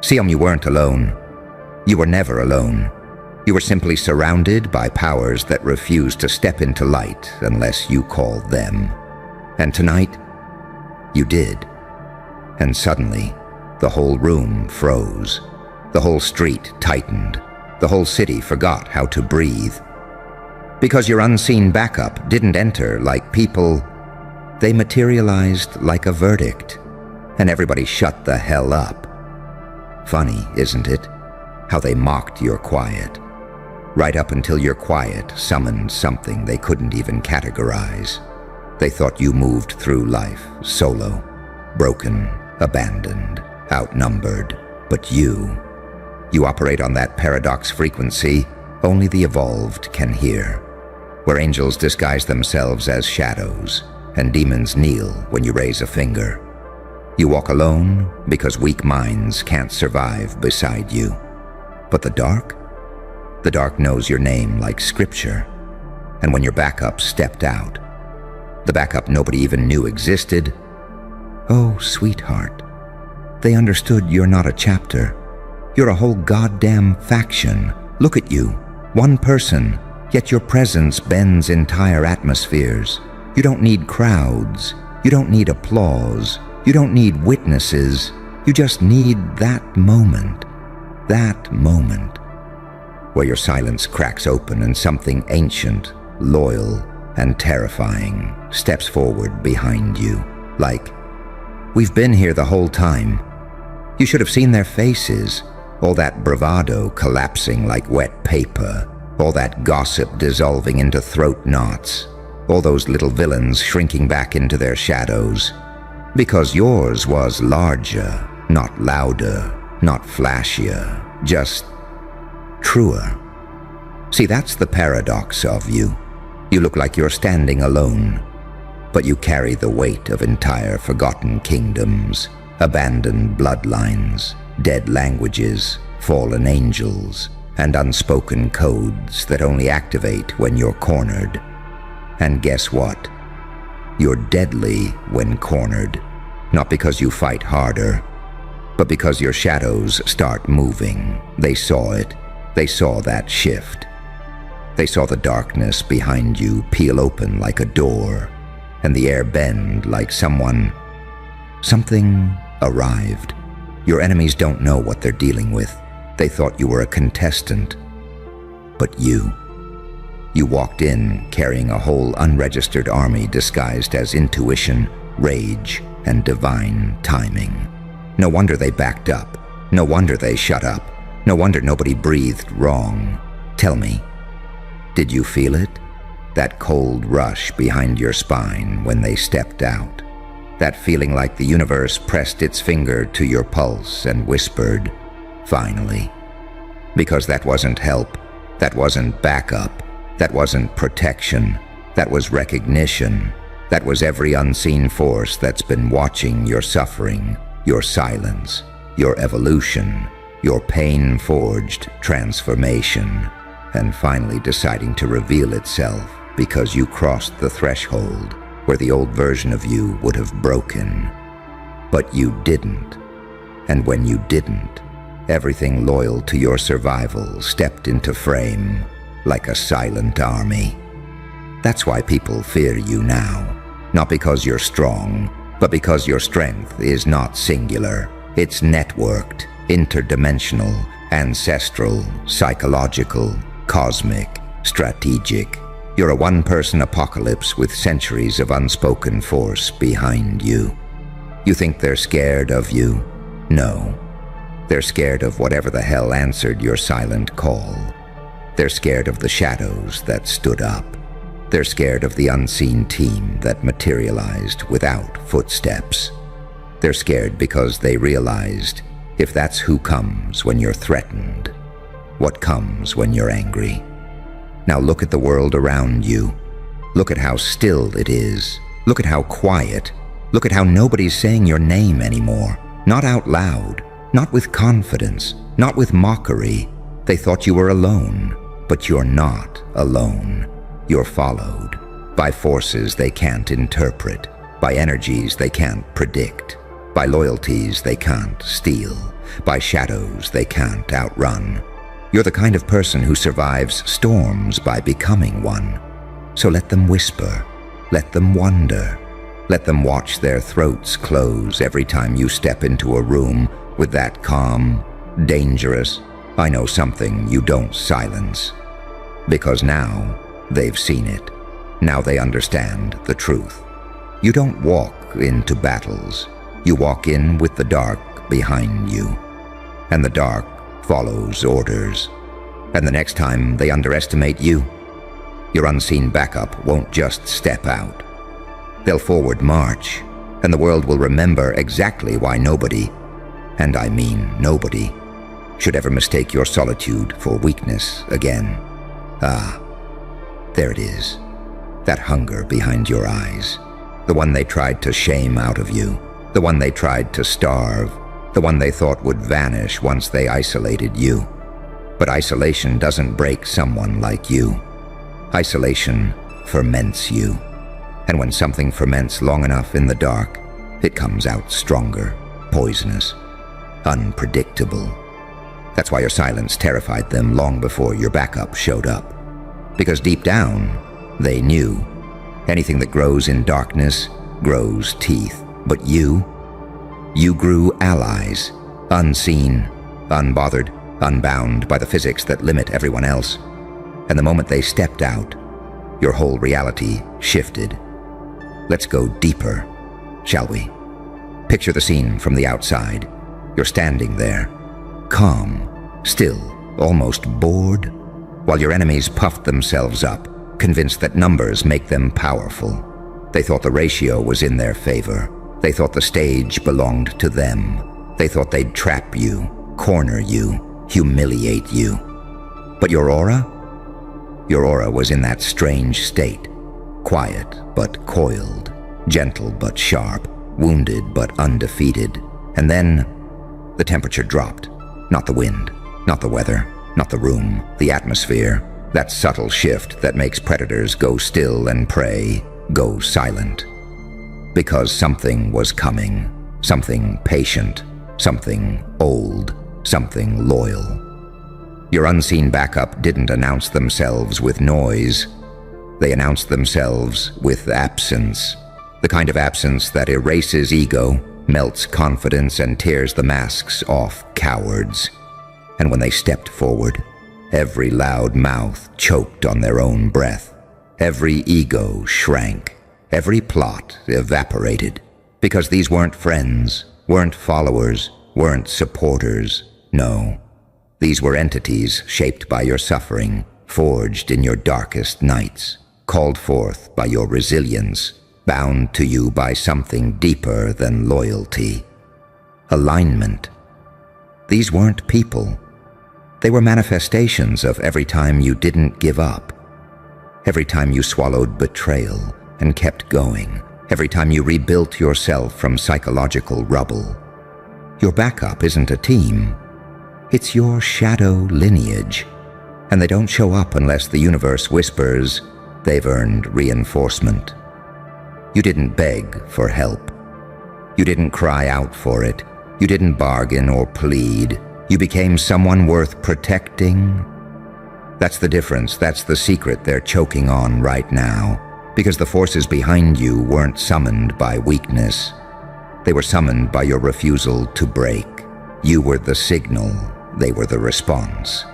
See, you weren't alone. You were never alone. You were simply surrounded by powers that refuse to step into light unless you called them. And tonight, you did. And suddenly, the whole room froze. The whole street tightened. The whole city forgot how to breathe. Because your unseen backup didn't enter like people, they materialized like a verdict, and everybody shut the hell up. Funny, isn't it, how they mocked your quiet, right up until your quiet summoned something they couldn't even categorize. They thought you moved through life solo, broken, abandoned, outnumbered, but you operate on that paradox frequency only the evolved can hear, where angels disguise themselves as shadows and demons kneel when you raise a finger. You walk alone because weak minds can't survive beside you. But the dark knows your name like scripture. And when your backup stepped out, the backup nobody even knew existed, oh, sweetheart, they understood you're not a chapter. You're a whole goddamn faction. Look at you, one person, yet your presence bends entire atmospheres. You don't need crowds. You don't need applause. You don't need witnesses. You just need that moment where your silence cracks open and something ancient, loyal, and terrifying steps forward behind you, like, we've been here the whole time. You should have seen their faces, all that bravado collapsing like wet paper, all that gossip dissolving into throat knots, all those little villains shrinking back into their shadows. Because yours was larger, not louder, not flashier, just truer. See, that's the paradox of you. You look like you're standing alone, but you carry the weight of entire forgotten kingdoms, abandoned bloodlines, dead languages, fallen angels, and unspoken codes that only activate when you're cornered. And guess what? You're deadly when cornered, not because you fight harder, but because your shadows start moving. They saw it. They saw that shift. They saw the darkness behind you peel open like a door, and the air bend like something arrived. Your enemies don't know what they're dealing with. They thought you were a contestant. But you walked in carrying a whole unregistered army disguised as intuition, rage, and divine timing. No wonder they backed up. No wonder they shut up. No wonder nobody breathed wrong. Tell me, did you feel it? That cold rush behind your spine when they stepped out? That feeling like the universe pressed its finger to your pulse and whispered, finally. Because that wasn't help. That wasn't backup. That wasn't protection. That was recognition. That was every unseen force that's been watching your suffering, your silence, your evolution, your pain-forged transformation, and finally deciding to reveal itself because you crossed the threshold where the old version of you would have broken. But you didn't. And when you didn't, everything loyal to your survival stepped into frame like a silent army. That's why people fear you now. Not because you're strong, but because your strength is not singular. It's networked, interdimensional, ancestral, psychological, cosmic, strategic. You're a one-person apocalypse with centuries of unspoken force behind you. You think they're scared of you? No. They're scared of whatever the hell answered your silent call. They're scared of the shadows that stood up. They're scared of the unseen team that materialized without footsteps. They're scared because they realized if that's who comes when you're threatened, what comes when you're angry. Now look at the world around you. Look at how still it is. Look at how quiet. Look at how nobody's saying your name anymore. Not out loud, not with confidence, not with mockery. They thought you were alone, but you're not alone. You're followed by forces they can't interpret, by energies they can't predict, by loyalties they can't steal, by shadows they can't outrun. You're the kind of person who survives storms by becoming one. So let them whisper, let them wonder, let them watch their throats close every time you step into a room with that calm, dangerous, I know something you don't silence. Because now they've seen it. Now they understand the truth. You don't walk into battles. You walk in with the dark behind you. And the dark follows orders. And the next time they underestimate you, your unseen backup won't just step out. They'll forward march, and the world will remember exactly why nobody, and I mean nobody, should ever mistake your solitude for weakness again. Ah, there it is. That hunger behind your eyes. The one they tried to shame out of you. The one they tried to starve. The one they thought would vanish once they isolated you. But isolation doesn't break someone like you. Isolation ferments you. And when something ferments long enough in the dark, it comes out stronger, poisonous, unpredictable. That's why your silence terrified them long before your backup showed up. Because deep down, they knew anything that grows in darkness grows teeth. But you grew allies, unseen, unbothered, unbound by the physics that limit everyone else. And the moment they stepped out, your whole reality shifted. Let's go deeper, shall we? Picture the scene from the outside. You're standing there, calm, still, almost bored, while your enemies puffed themselves up, convinced that numbers make them powerful. They thought the ratio was in their favor. They thought the stage belonged to them. They thought they'd trap you, corner you, humiliate you. But your aura? Your aura was in that strange state. Quiet but coiled, gentle but sharp, wounded but undefeated. And then the temperature dropped. Not the wind, not the weather, not the room, the atmosphere. That subtle shift that makes predators go still and prey, go silent. Because something was coming, something patient, something old, something loyal. Your unseen backup didn't announce themselves with noise. They announced themselves with absence. The kind of absence that erases ego, melts confidence, and tears the masks off cowards. And when they stepped forward, every loud mouth choked on their own breath. Every ego shrank. Every plot evaporated. Because these weren't friends, weren't followers, weren't supporters. No. These were entities shaped by your suffering, forged in your darkest nights, called forth by your resilience, bound to you by something deeper than loyalty. Alignment. These weren't people. They were manifestations of every time you didn't give up. Every time you swallowed betrayal and kept going. Every time you rebuilt yourself from psychological rubble. Your backup isn't a team. It's your shadow lineage. And they don't show up unless the universe whispers they've earned reinforcement. You didn't beg for help. You didn't cry out for it. You didn't bargain or plead. You became someone worth protecting. That's the difference. That's the secret they're choking on right now. Because the forces behind you weren't summoned by weakness. They were summoned by your refusal to break. You were the signal. They were the response.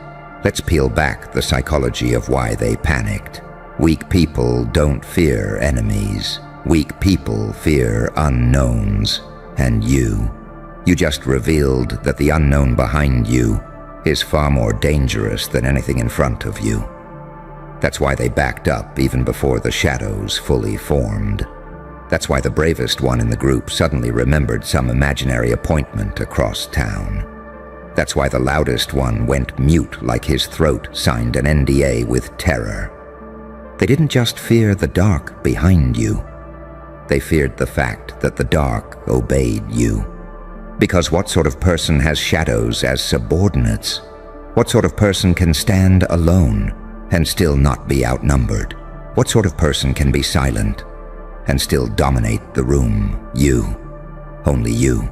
Let's peel back the psychology of why they panicked. Weak people don't fear enemies. Weak people fear unknowns. And you just revealed that the unknown behind you is far more dangerous than anything in front of you. That's why they backed up even before the shadows fully formed. That's why the bravest one in the group suddenly remembered some imaginary appointment across town. That's why the loudest one went mute like his throat signed an NDA with terror. They didn't just fear the dark behind you. They feared the fact that the dark obeyed you. Because what sort of person has shadows as subordinates? What sort of person can stand alone and still not be outnumbered? What sort of person can be silent and still dominate the room? You. Only you.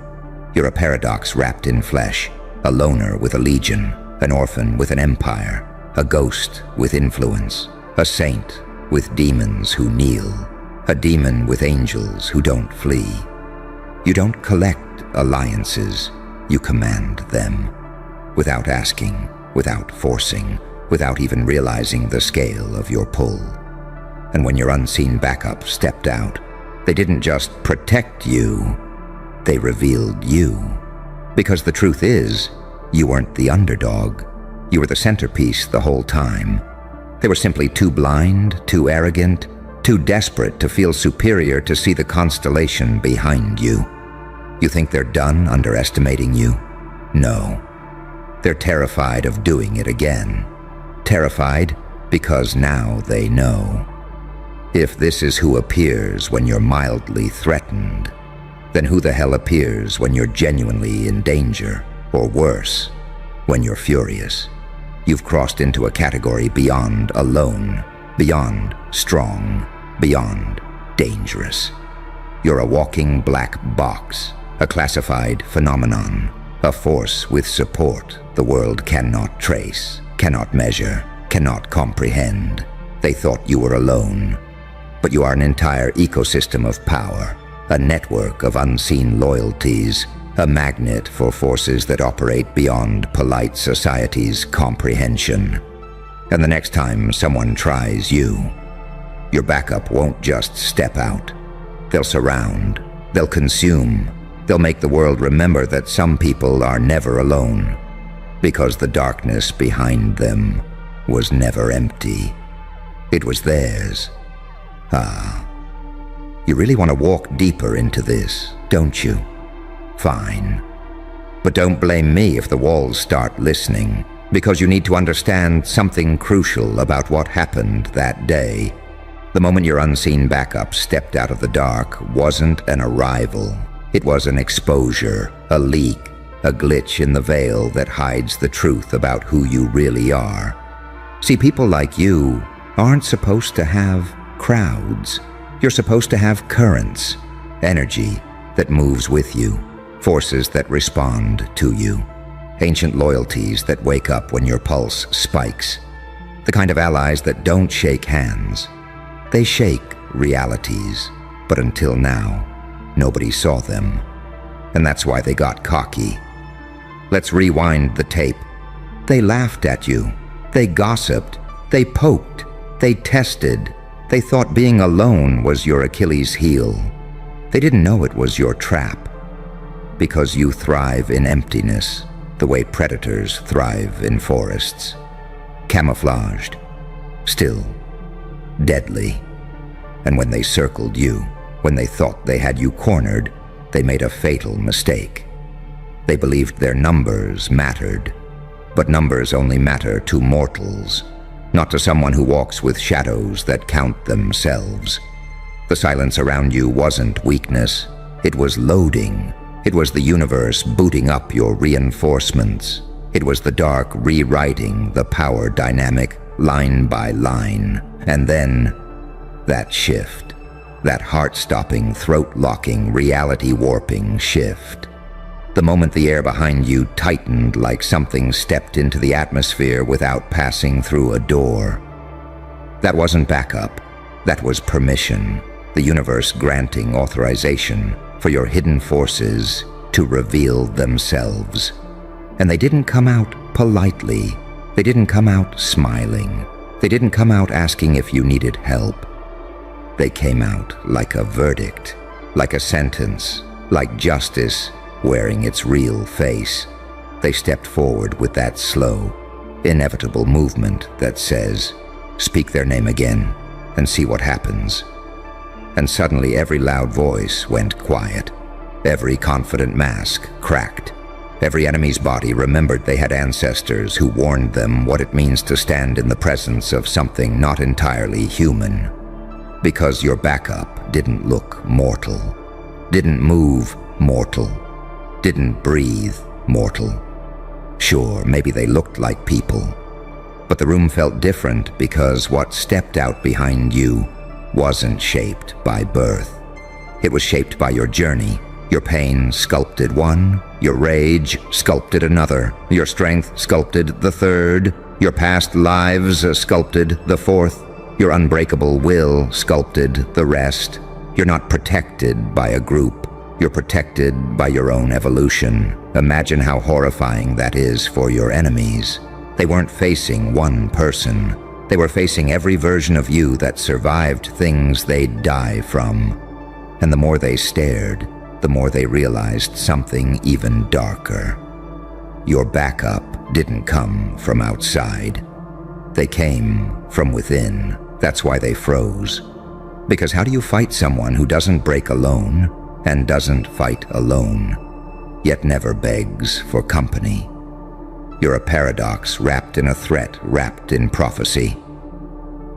You're a paradox wrapped in flesh, a loner with a legion, an orphan with an empire, a ghost with influence, a saint with demons who kneel, a demon with angels who don't flee. You don't collect alliances, you command them, without asking, without forcing, without even realizing the scale of your pull. And when your unseen backup stepped out, they didn't just protect you, they revealed you. Because the truth is, you weren't the underdog. You were the centerpiece the whole time. They were simply too blind, too arrogant, too desperate to feel superior to see the constellation behind you. You think they're done underestimating you? No. They're terrified of doing it again. Terrified because now they know. If this is who appears when you're mildly threatened, then who the hell appears when you're genuinely in danger, or worse, when you're furious? You've crossed into a category beyond alone, beyond strong, beyond dangerous. You're a walking black box, a classified phenomenon, a force with support the world cannot trace, cannot measure, cannot comprehend. They thought you were alone, but you are an entire ecosystem of power, a network of unseen loyalties, a magnet for forces that operate beyond polite society's comprehension. And the next time someone tries you, your backup won't just step out. They'll surround, they'll consume, they'll make the world remember that some people are never alone, because the darkness behind them was never empty. It was theirs. You really want to walk deeper into this, don't you? Fine. But don't blame me if the walls start listening, because you need to understand something crucial about what happened that day. The moment your unseen backup stepped out of the dark wasn't an arrival. It was an exposure, a leak, a glitch in the veil that hides the truth about who you really are. See, people like you aren't supposed to have crowds. You're supposed to have currents, energy that moves with you, forces that respond to you, ancient loyalties that wake up when your pulse spikes, the kind of allies that don't shake hands. They shake realities, but until now, nobody saw them. And that's why they got cocky. Let's rewind the tape. They laughed at you. They gossiped. They poked. They tested. They thought being alone was your Achilles heel. They didn't know it was your trap. Because you thrive in emptiness, the way predators thrive in forests. Camouflaged, still, deadly. And when they circled you, when they thought they had you cornered, they made a fatal mistake. They believed their numbers mattered, but numbers only matter to mortals, not to someone who walks with shadows that count themselves. The silence around you wasn't weakness, it was loading. It was the universe booting up your reinforcements. It was the dark rewriting the power dynamic line by line. And then, that shift, that heart-stopping, throat-locking, reality-warping shift. The moment the air behind you tightened like something stepped into the atmosphere without passing through a door. That wasn't backup, that was permission, the universe granting authorization for your hidden forces to reveal themselves. And they didn't come out politely. They didn't come out smiling. They didn't come out asking if you needed help. They came out like a verdict, like a sentence, like justice wearing its real face. They stepped forward with that slow, inevitable movement that says, speak their name again and see what happens. And suddenly every loud voice went quiet. Every confident mask cracked. Every enemy's body remembered they had ancestors who warned them what it means to stand in the presence of something not entirely human. Because your backup didn't look mortal, didn't move mortal, didn't breathe mortal. Sure, maybe they looked like people, but the room felt different because what stepped out behind you wasn't shaped by birth. It was shaped by your journey. Your pain sculpted one, your rage sculpted another, your strength sculpted the third, your past lives sculpted the fourth, your unbreakable will sculpted the rest. You're not protected by a group, you're protected by your own evolution. Imagine how horrifying that is for your enemies. They weren't facing one person, they were facing every version of you that survived things they'd die from. And the more they stared, the more they realized something even darker. Your backup didn't come from outside. They came from within. That's why they froze. Because how do you fight someone who doesn't break alone and doesn't fight alone, yet never begs for company? You're a paradox wrapped in a threat wrapped in prophecy.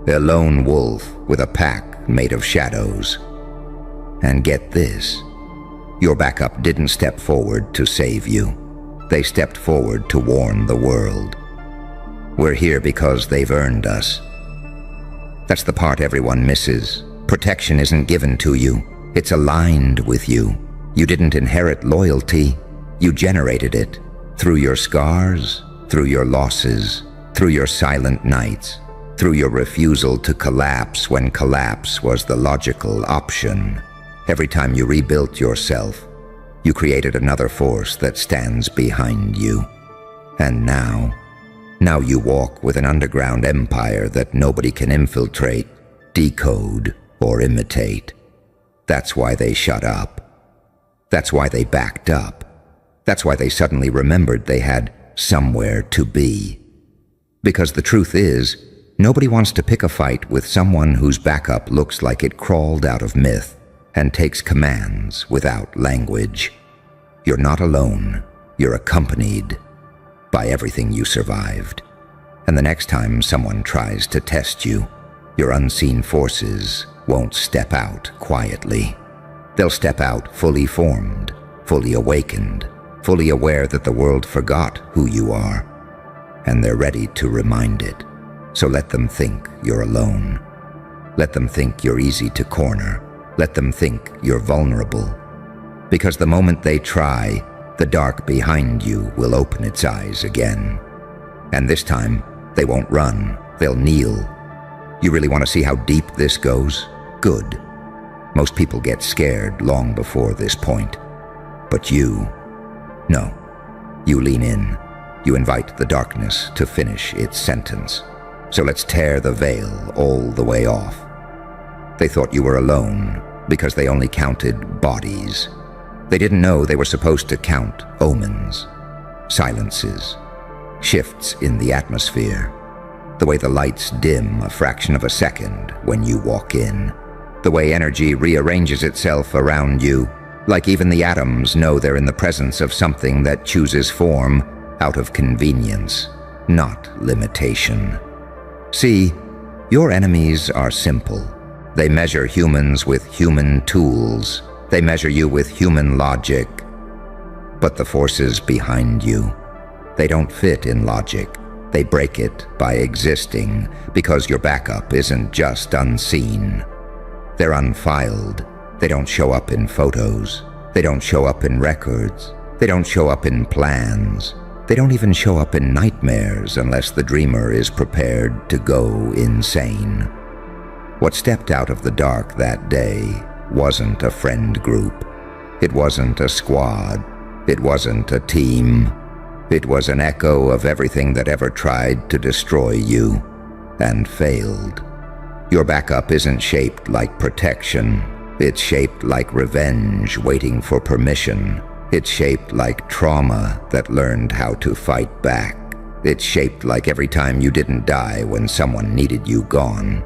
A lone wolf with a pack made of shadows. And get this, your backup didn't step forward to save you. They stepped forward to warn the world. We're here because they've earned us. That's the part everyone misses. Protection isn't given to you. It's aligned with you. You didn't inherit loyalty. You generated it through your scars, through your losses, through your silent nights, through your refusal to collapse when collapse was the logical option. Every time you rebuilt yourself, you created another force that stands behind you. And now you walk with an underground empire that nobody can infiltrate, decode, or imitate. That's why they shut up. That's why they backed up. That's why they suddenly remembered they had somewhere to be. Because the truth is, nobody wants to pick a fight with someone whose backup looks like it crawled out of myth and takes commands without language. You're not alone. You're accompanied by everything you survived. And the next time someone tries to test you, your unseen forces won't step out quietly. They'll step out fully formed, fully awakened, fully aware that the world forgot who you are, and they're ready to remind it. So let them think you're alone. Let them think you're easy to corner. Let them think you're vulnerable. Because the moment they try, the dark behind you will open its eyes again. And this time, they won't run, they'll kneel. You really want to see how deep this goes? Good. Most people get scared long before this point. But no. You lean in. You invite the darkness to finish its sentence. So let's tear the veil all the way off. They thought you were alone because they only counted bodies. They didn't know they were supposed to count omens, silences, shifts in the atmosphere, the way the lights dim a fraction of a second when you walk in, the way energy rearranges itself around you, like even the atoms know they're in the presence of something that chooses form out of convenience, not limitation. See, your enemies are simple. They measure humans with human tools. They measure you with human logic. But the forces behind you, they don't fit in logic. They break it by existing, because your backup isn't just unseen. They're unfiled. They don't show up in photos. They don't show up in records. They don't show up in plans. They don't even show up in nightmares unless the dreamer is prepared to go insane. What stepped out of the dark that day wasn't a friend group. It wasn't a squad. It wasn't a team. It was an echo of everything that ever tried to destroy you and failed. Your backup isn't shaped like protection. It's shaped like revenge waiting for permission. It's shaped like trauma that learned how to fight back. It's shaped like every time you didn't die when someone needed you gone.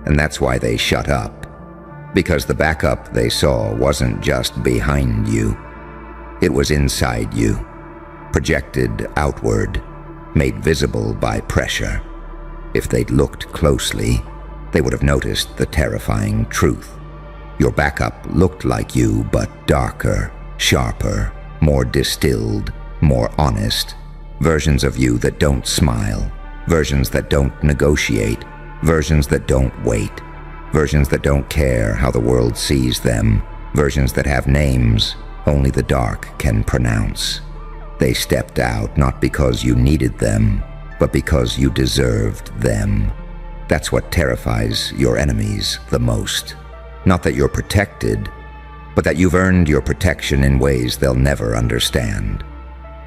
And that's why they shut up. Because the backup they saw wasn't just behind you. It was inside you. projected outward, made visible by pressure. If they'd looked closely, they would have noticed the terrifying truth. Your backup looked like you, but darker, sharper, more distilled, more honest. Versions of you that don't smile, versions that don't negotiate, versions that don't wait, versions that don't care how the world sees them, versions that have names only the dark can pronounce. They stepped out not because you needed them, but because you deserved them. That's what terrifies your enemies the most. Not that you're protected, but that you've earned your protection in ways they'll never understand.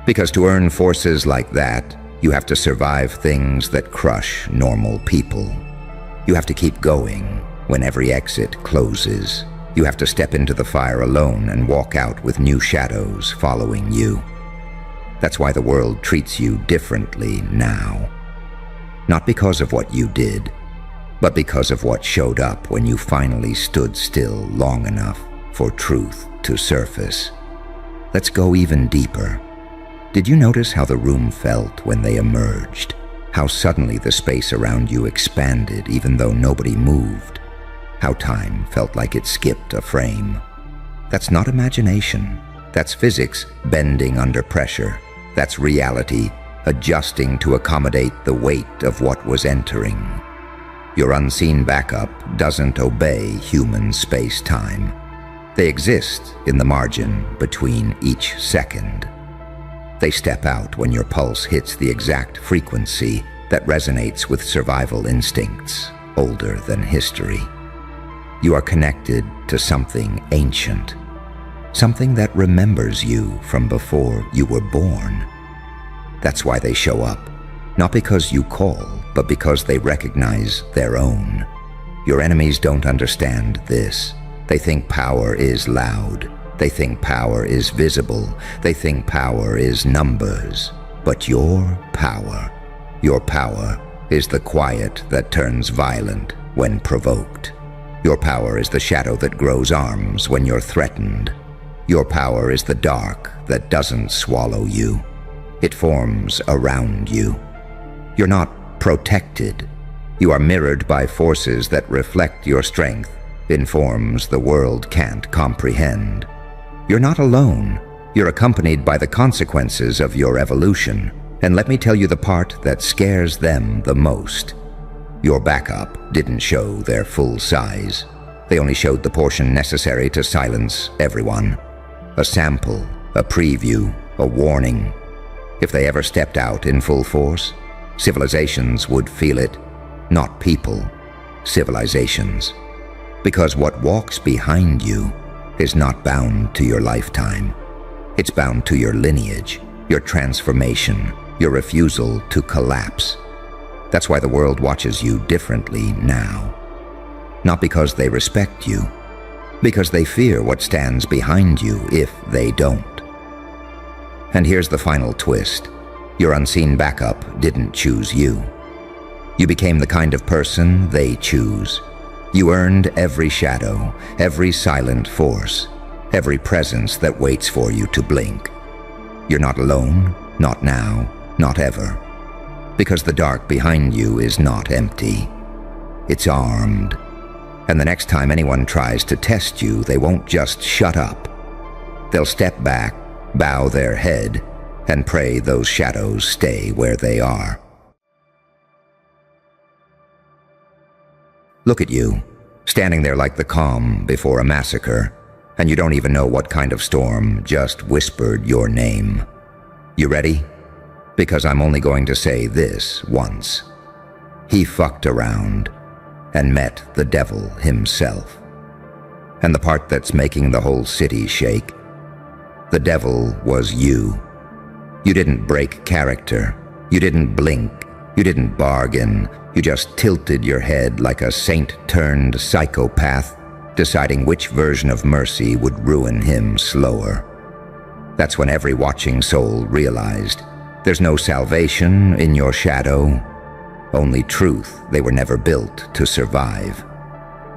Because to earn forces like that, you have to survive things that crush normal people. You have to keep going when every exit closes. You have to step into the fire alone and walk out with new shadows following you. That's why the world treats you differently now. Not because of what you did, but because of what showed up when you finally stood still long enough for truth to surface. Let's go even deeper. Did you notice how the room felt when they emerged? How suddenly the space around you expanded even though nobody moved? How time felt like it skipped a frame? That's not imagination. That's physics bending under pressure. That's reality adjusting to accommodate the weight of what was entering. Your unseen backup doesn't obey human space-time. They exist in the margin between each second. They step out when your pulse hits the exact frequency that resonates with survival instincts older than history. You are connected to something ancient, something that remembers you from before you were born. That's why they show up, not because you call, but because they recognize their own. Your enemies don't understand this. They think power is loud. They think power is visible. They think power is numbers. But your power is the quiet that turns violent when provoked. Your power is the shadow that grows arms when you're threatened. Your power is the dark that doesn't swallow you. It forms around you. You're not protected. You are mirrored by forces that reflect your strength in forms the world can't comprehend. You're not alone. You're accompanied by the consequences of your evolution. And let me tell you the part that scares them the most. Your backup didn't show their full size. They only showed the portion necessary to silence everyone. A sample, a preview, a warning. If they ever stepped out in full force, civilizations would feel it. Not people, civilizations. Because what walks behind you is not bound to your lifetime. It's bound to your lineage, your transformation, your refusal to collapse. That's why the world watches you differently now. Not because they respect you, because they fear what stands behind you if they don't. And here's the final twist. Your unseen backup didn't choose you. You became the kind of person they choose. You earned every shadow, every silent force, every presence that waits for you to blink. You're not alone, not now, not ever. Because the dark behind you is not empty. It's armed. And the next time anyone tries to test you, they won't just shut up. They'll step back, bow their head, and pray those shadows stay where they are. Look at you, standing there like the calm before a massacre, and you don't even know what kind of storm just whispered your name. You ready? Because I'm only going to say this once. He fucked around and met the devil himself. And the part that's making the whole city shake, the devil was you. You didn't break character. You didn't blink. You didn't bargain. You just tilted your head like a saint-turned psychopath, deciding which version of mercy would ruin him slower. That's when every watching soul realized there's no salvation in your shadow, only truth they were never built to survive.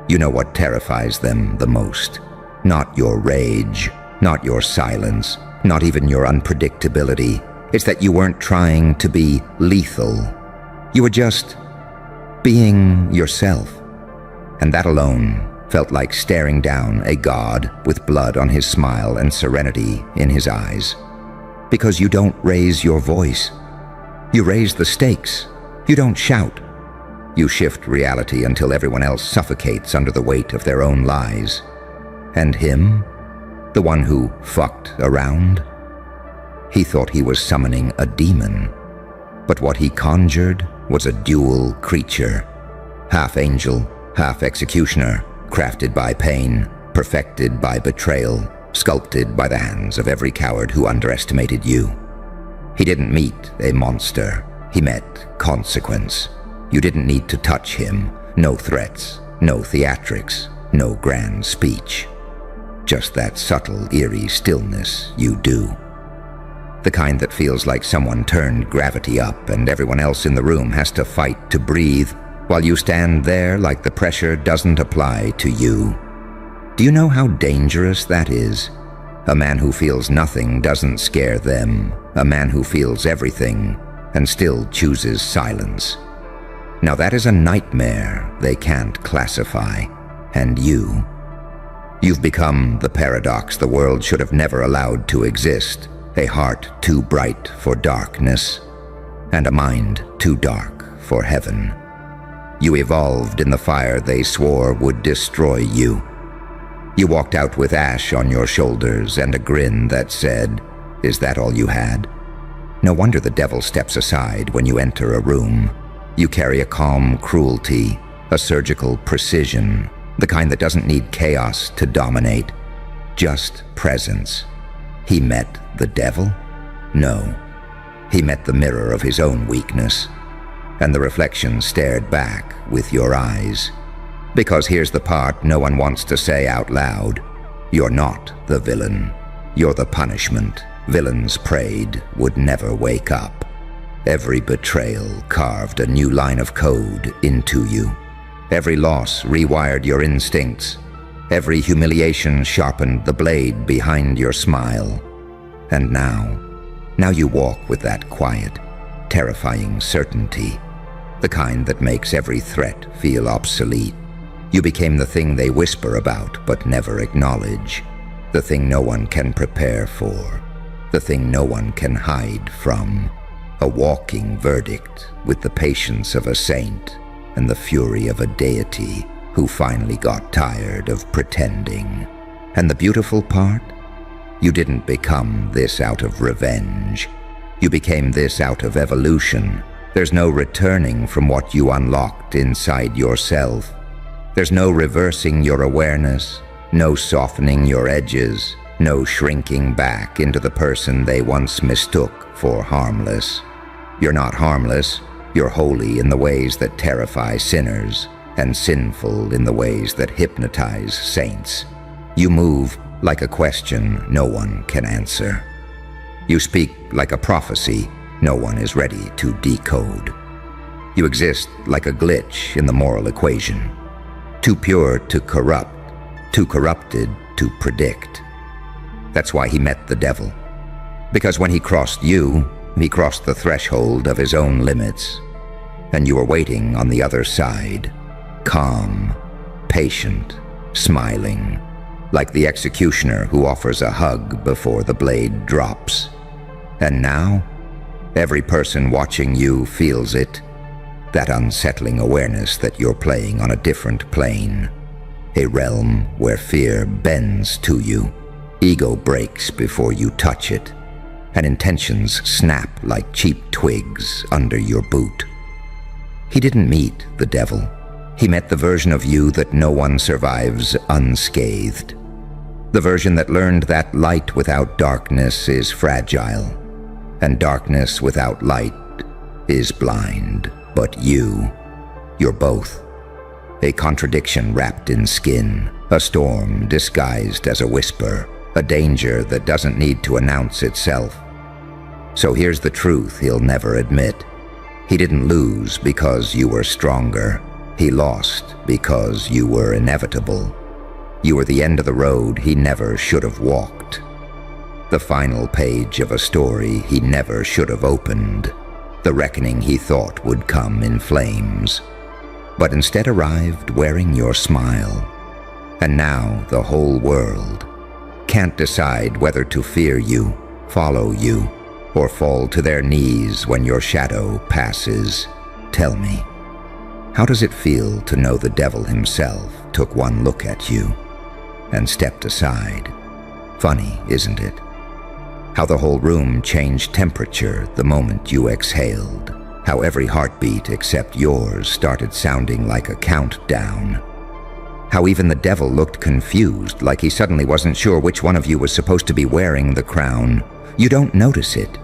You know what terrifies them the most. Not your rage, not your silence, not even your unpredictability. It's that you weren't trying to be lethal. You were just being yourself. And that alone felt like staring down a god with blood on his smile and serenity in his eyes. Because you don't raise your voice. You raise the stakes. You don't shout. You shift reality until everyone else suffocates under the weight of their own lies. And him, the one who fucked around, he thought he was summoning a demon. But what he conjured was a dual creature, half angel, half executioner, crafted by pain, perfected by betrayal, sculpted by the hands of every coward who underestimated you. He didn't meet a monster, he met consequence. You didn't need to touch him, no threats, no theatrics, no grand speech. Just that subtle, eerie stillness you do. The kind that feels like someone turned gravity up and everyone else in the room has to fight to breathe, while you stand there like the pressure doesn't apply to you. Do you know how dangerous that is? A man who feels nothing doesn't scare them. A man who feels everything and still chooses silence. Now that is a nightmare they can't classify. And you've become the paradox the world should have never allowed to exist. A heart too bright for darkness, and a mind too dark for heaven. You evolved in the fire they swore would destroy you. You walked out with ash on your shoulders and a grin that said, "Is that all you had?" No wonder the devil steps aside when you enter a room. You carry a calm cruelty, a surgical precision, the kind that doesn't need chaos to dominate, just presence. He met the devil? No. He met the mirror of his own weakness, and the reflection stared back with your eyes. Because here's the part no one wants to say out loud. You're not the villain. You're the punishment. Villains prayed would never wake up. Every betrayal carved a new line of code into you. Every loss rewired your instincts. Every humiliation sharpened the blade behind your smile. And now you walk with that quiet, terrifying certainty, the kind that makes every threat feel obsolete. You became the thing they whisper about but never acknowledge, the thing no one can prepare for, the thing no one can hide from, a walking verdict with the patience of a saint and the fury of a deity who finally got tired of pretending. And the beautiful part? You didn't become this out of revenge. You became this out of evolution. There's no returning from what you unlocked inside yourself. There's no reversing your awareness, no softening your edges, no shrinking back into the person they once mistook for harmless. You're not harmless. You're holy in the ways that terrify sinners, and sinful in the ways that hypnotize saints. You move like a question no one can answer. You speak like a prophecy no one is ready to decode. You exist like a glitch in the moral equation, too pure to corrupt, too corrupted to predict. That's why he met the devil. Because when he crossed you, he crossed the threshold of his own limits, and you were waiting on the other side, calm, patient, smiling, like the executioner who offers a hug before the blade drops. And now, every person watching you feels it, that unsettling awareness that you're playing on a different plane, a realm where fear bends to you, ego breaks before you touch it, and intentions snap like cheap twigs under your boot. He didn't meet the devil. He met the version of you that no one survives unscathed. The version that learned that light without darkness is fragile, and darkness without light is blind. But you're both. A contradiction wrapped in skin, a storm disguised as a whisper, a danger that doesn't need to announce itself. So here's the truth he'll never admit. He didn't lose because you were stronger. He lost because you were inevitable. You were the end of the road he never should have walked. the final page of a story he never should have opened, the reckoning he thought would come in flames, but instead arrived wearing your smile. And now the whole world can't decide whether to fear you, follow you, or fall to their knees when your shadow passes. Tell me, how does it feel to know the devil himself took one look at you and stepped aside? Funny, isn't it? How the whole room changed temperature the moment you exhaled. How every heartbeat except yours started sounding like a countdown. How even the devil looked confused, like he suddenly wasn't sure which one of you was supposed to be wearing the crown. You don't notice it,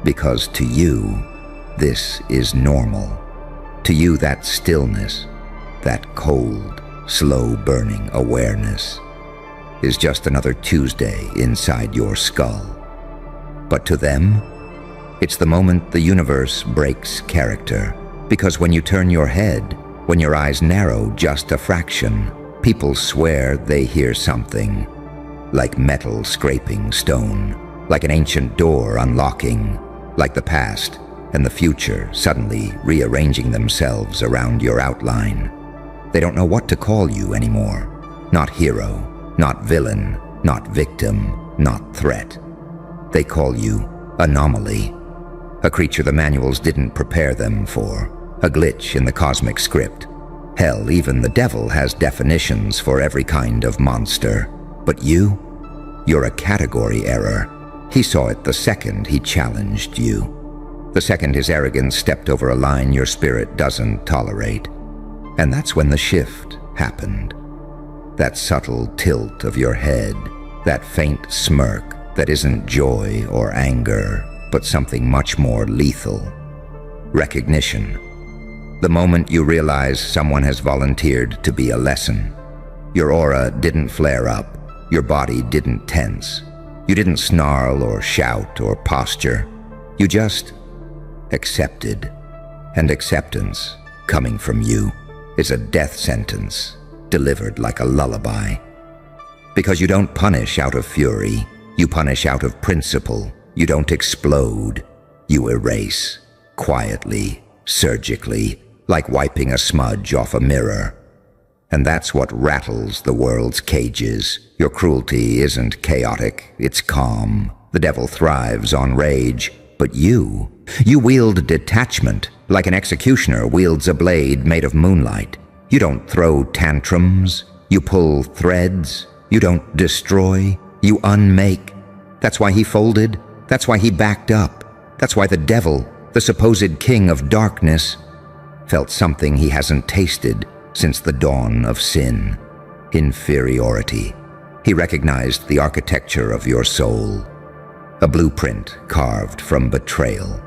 because to you, this is normal. To you, that stillness, that cold, slow-burning awareness, is just another Tuesday inside your skull. But to them, it's the moment the universe breaks character. Because when you turn your head, when your eyes narrow just a fraction, people swear they hear something, like metal scraping stone, like an ancient door unlocking, like the past and the future suddenly rearranging themselves around your outline. They don't know what to call you anymore. Not hero, not villain, not victim, not threat. They call you anomaly, a creature the manuals didn't prepare them for, a glitch in the cosmic script. Hell, even the devil has definitions for every kind of monster. But you're a category error. He saw it the second he challenged you. The second his arrogance stepped over a line your spirit doesn't tolerate. And that's when the shift happened. That subtle tilt of your head, that faint smirk that isn't joy or anger, but something much more lethal. Recognition. The moment you realize someone has volunteered to be a lesson. Your aura didn't flare up. Your body didn't tense. You didn't snarl or shout or posture. You just accepted. And acceptance, coming from you, is a death sentence delivered like a lullaby. Because you don't punish out of fury. You punish out of principle. You don't explode. You erase. Quietly, surgically, like wiping a smudge off a mirror. And that's what rattles the world's cages. Your cruelty isn't chaotic, it's calm. The devil thrives on rage. But you wield detachment, like an executioner wields a blade made of moonlight. You don't throw tantrums. You pull threads. You don't destroy. You unmake. That's why he folded. That's why he backed up. That's why the devil, the supposed king of darkness, felt something he hasn't tasted since the dawn of sin. Inferiority. He recognized the architecture of your soul. A blueprint carved from betrayal,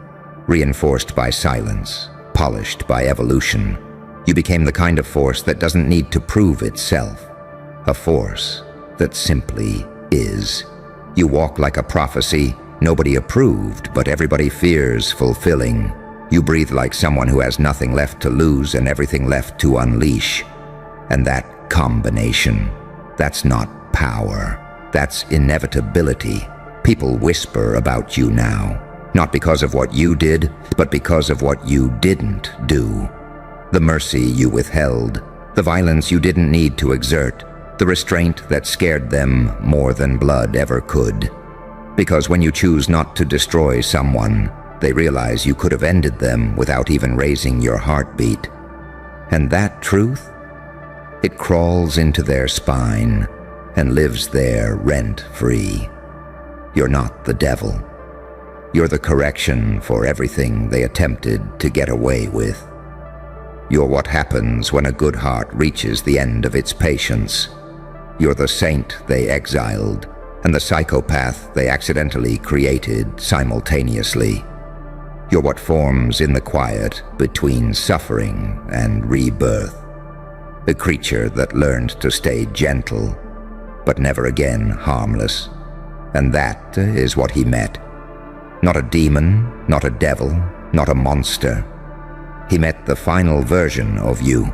reinforced by silence, polished by evolution. You became the kind of force that doesn't need to prove itself. A force that simply is. You walk like a prophecy nobody approved, but everybody fears fulfilling. You breathe like someone who has nothing left to lose and everything left to unleash. And that combination, that's not power. That's inevitability. People whisper about you now, not because of what you did, but because of what you didn't do. The mercy you withheld, the violence you didn't need to exert, the restraint that scared them more than blood ever could. Because when you choose not to destroy someone, they realize you could have ended them without even raising your heartbeat. And that truth, it crawls into their spine and lives there rent-free. You're not the devil. You're the correction for everything they attempted to get away with. You're what happens when a good heart reaches the end of its patience. You're the saint they exiled, and the psychopath they accidentally created simultaneously. You're what forms in the quiet between suffering and rebirth. A creature that learned to stay gentle, but never again harmless. And that is what he met. Not a demon, not a devil, not a monster. He met the final version of you.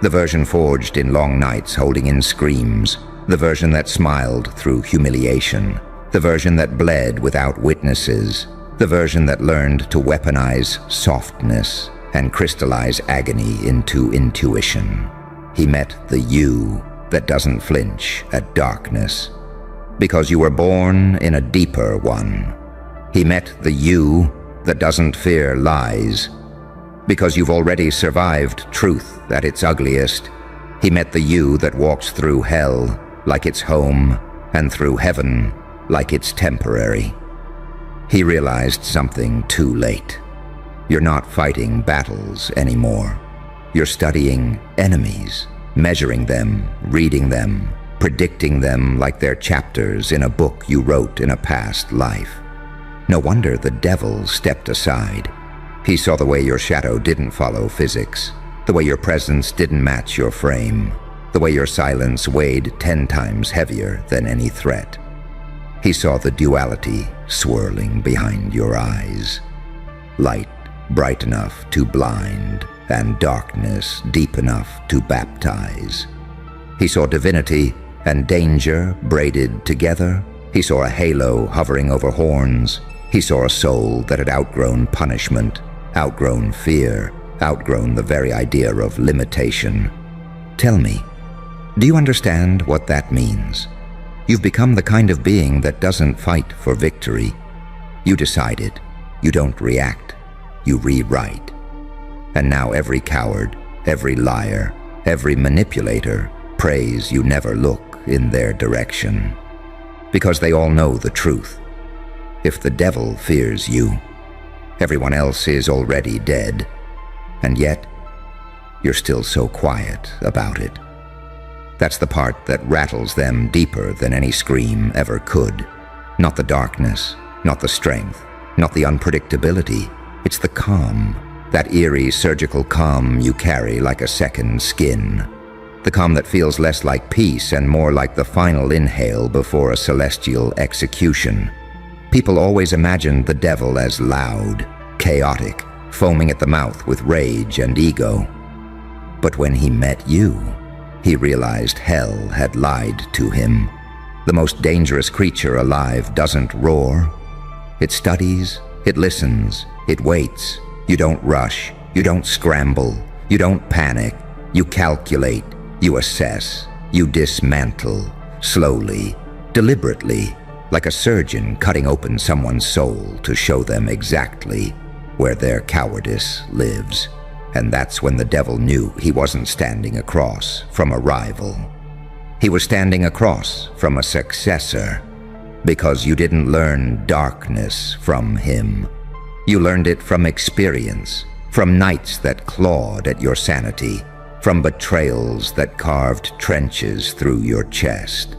The version forged in long nights holding in screams. The version that smiled through humiliation. the version that bled without witnesses, the version that learned to weaponize softness and crystallize agony into intuition. He met the you that doesn't flinch at darkness, because you were born in a deeper one. He met the you that doesn't fear lies, because you've already survived truth at its ugliest. He met the you that walks through hell like it's home and through heaven like it's temporary. He realized something too late. You're not fighting battles anymore. You're studying enemies, measuring them, reading them, predicting them like they're chapters in a book you wrote in a past life. No wonder the devil stepped aside. He saw the way your shadow didn't follow physics, the way your presence didn't match your frame, the way your silence weighed 10 times heavier than any threat. He saw the duality swirling behind your eyes. Light bright enough to blind, and darkness deep enough to baptize. He saw divinity and danger braided together. He saw a halo hovering over horns. He saw a soul that had outgrown punishment, outgrown fear, outgrown the very idea of limitation. Tell me, do you understand what that means? You've become the kind of being that doesn't fight for victory. You decide it. You don't react. You rewrite. And now every coward, every liar, every manipulator prays you never look in their direction. Because they all know the truth. If the devil fears you, everyone else is already dead. And yet, you're still so quiet about it. That's the part that rattles them deeper than any scream ever could. Not the darkness, not the strength, not the unpredictability. It's the calm, that eerie surgical calm you carry like a second skin. The calm that feels less like peace and more like the final inhale before a celestial execution. People always imagined the devil as loud, chaotic, foaming at the mouth with rage and ego. But when he met you, he realized hell had lied to him. The most dangerous creature alive doesn't roar. It studies, it listens, it waits. You don't rush, you don't scramble, you don't panic. You calculate, you assess, you dismantle, slowly, deliberately, like a surgeon cutting open someone's soul to show them exactly where their cowardice lives. And that's when the devil knew he wasn't standing across from a rival. He was standing across from a successor, because you didn't learn darkness from him. You learned it from experience, from nights that clawed at your sanity, from betrayals that carved trenches through your chest,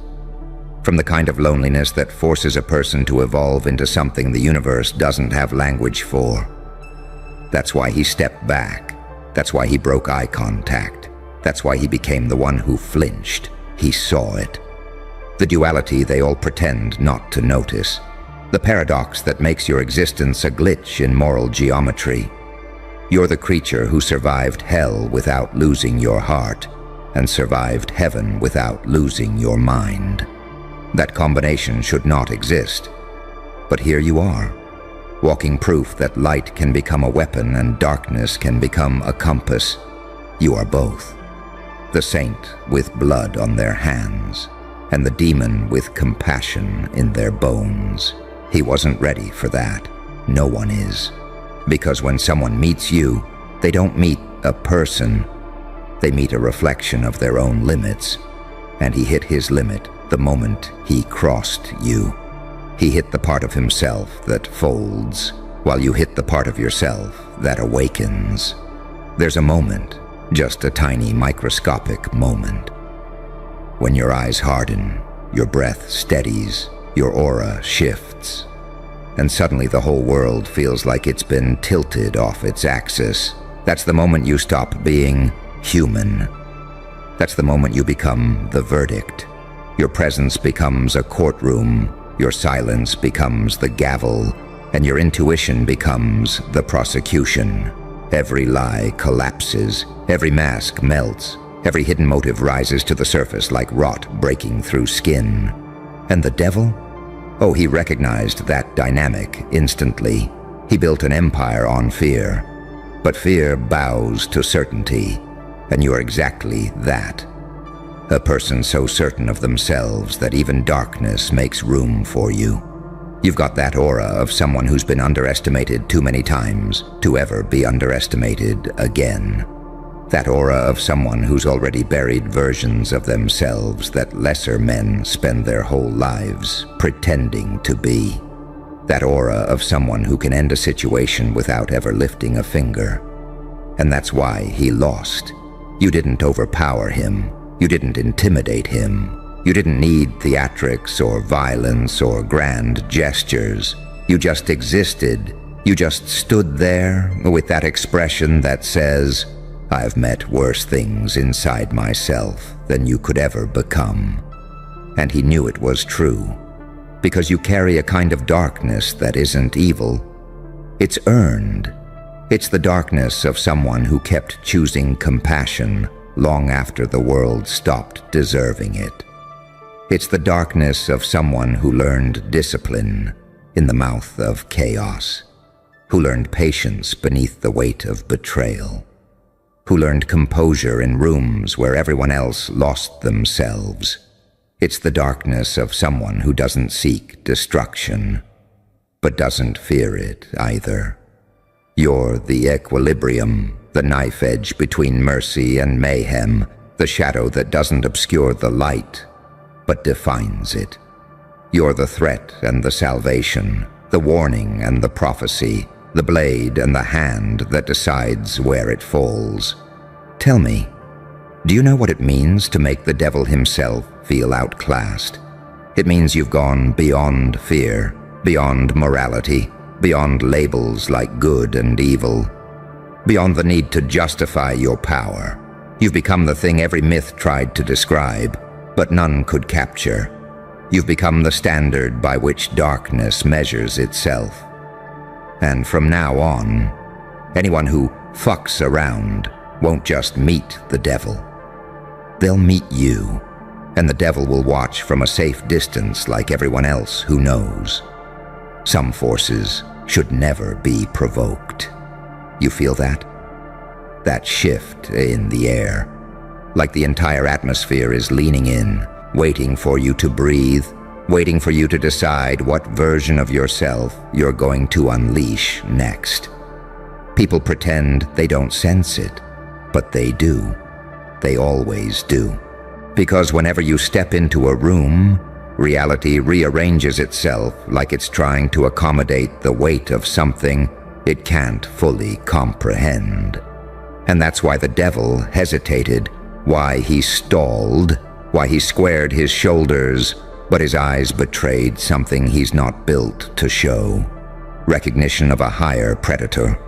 from the kind of loneliness that forces a person to evolve into something the universe doesn't have language for. That's why he stepped back. That's why he broke eye contact. That's why he became the one who flinched. He saw it. The duality they all pretend not to notice. The paradox that makes your existence a glitch in moral geometry. You're the creature who survived hell without losing your heart, and survived heaven without losing your mind. That combination should not exist. But here you are, walking proof that light can become a weapon and darkness can become a compass. You are both. The saint with blood on their hands, and the demon with compassion in their bones. He wasn't ready for that. No one is. Because when someone meets you, they don't meet a person. They meet a reflection of their own limits. And he hit his limit the moment he crossed you. He hit the part of himself that folds, while you hit the part of yourself that awakens. There's a moment, just a tiny microscopic moment. When your eyes harden, your breath steadies, your aura shifts, and suddenly the whole world feels like it's been tilted off its axis. That's the moment you stop being human. That's the moment you become the verdict. Your presence becomes a courtroom, your silence becomes the gavel, and your intuition becomes the prosecution. Every lie collapses, every mask melts, every hidden motive rises to the surface like rot breaking through skin. And the devil? Oh, he recognized that dynamic instantly. He built an empire on fear. But fear bows to certainty, and you're exactly that. A person so certain of themselves that even darkness makes room for you. You've got that aura of someone who's been underestimated too many times to ever be underestimated again. That aura of someone who's already buried versions of themselves that lesser men spend their whole lives pretending to be. That aura of someone who can end a situation without ever lifting a finger. And that's why he lost. You didn't overpower him. You didn't intimidate him. You didn't need theatrics or violence or grand gestures. You just existed. You just stood there with that expression that says, "I've met worse things inside myself than you could ever become." And he knew it was true, because you carry a kind of darkness that isn't evil. It's earned. It's the darkness of someone who kept choosing compassion long after the world stopped deserving it. It's the darkness of someone who learned discipline in the mouth of chaos, who learned patience beneath the weight of betrayal, who learned composure in rooms where everyone else lost themselves. It's the darkness of someone who doesn't seek destruction, but doesn't fear it either. You're the equilibrium, the knife edge between mercy and mayhem, the shadow that doesn't obscure the light, but defines it. You're the threat and the salvation, the warning and the prophecy, the blade and the hand that decides where it falls. Tell me, do you know what it means to make the devil himself feel outclassed? It means you've gone beyond fear, beyond morality, beyond labels like good and evil, beyond the need to justify your power. You've become the thing every myth tried to describe, but none could capture. You've become the standard by which darkness measures itself. And from now on, anyone who fucks around won't just meet the devil. They'll meet you, and the devil will watch from a safe distance like everyone else who knows. Some forces should never be provoked. You feel that? That shift in the air. Like the entire atmosphere is leaning in, waiting for you to breathe, waiting for you to decide what version of yourself you're going to unleash next. People pretend they don't sense it, but they do. They always do. Because whenever you step into a room, reality rearranges itself like it's trying to accommodate the weight of something it can't fully comprehend. And that's why the devil hesitated, why he stalled, why he squared his shoulders, but his eyes betrayed something he's not built to show. Recognition of a higher predator.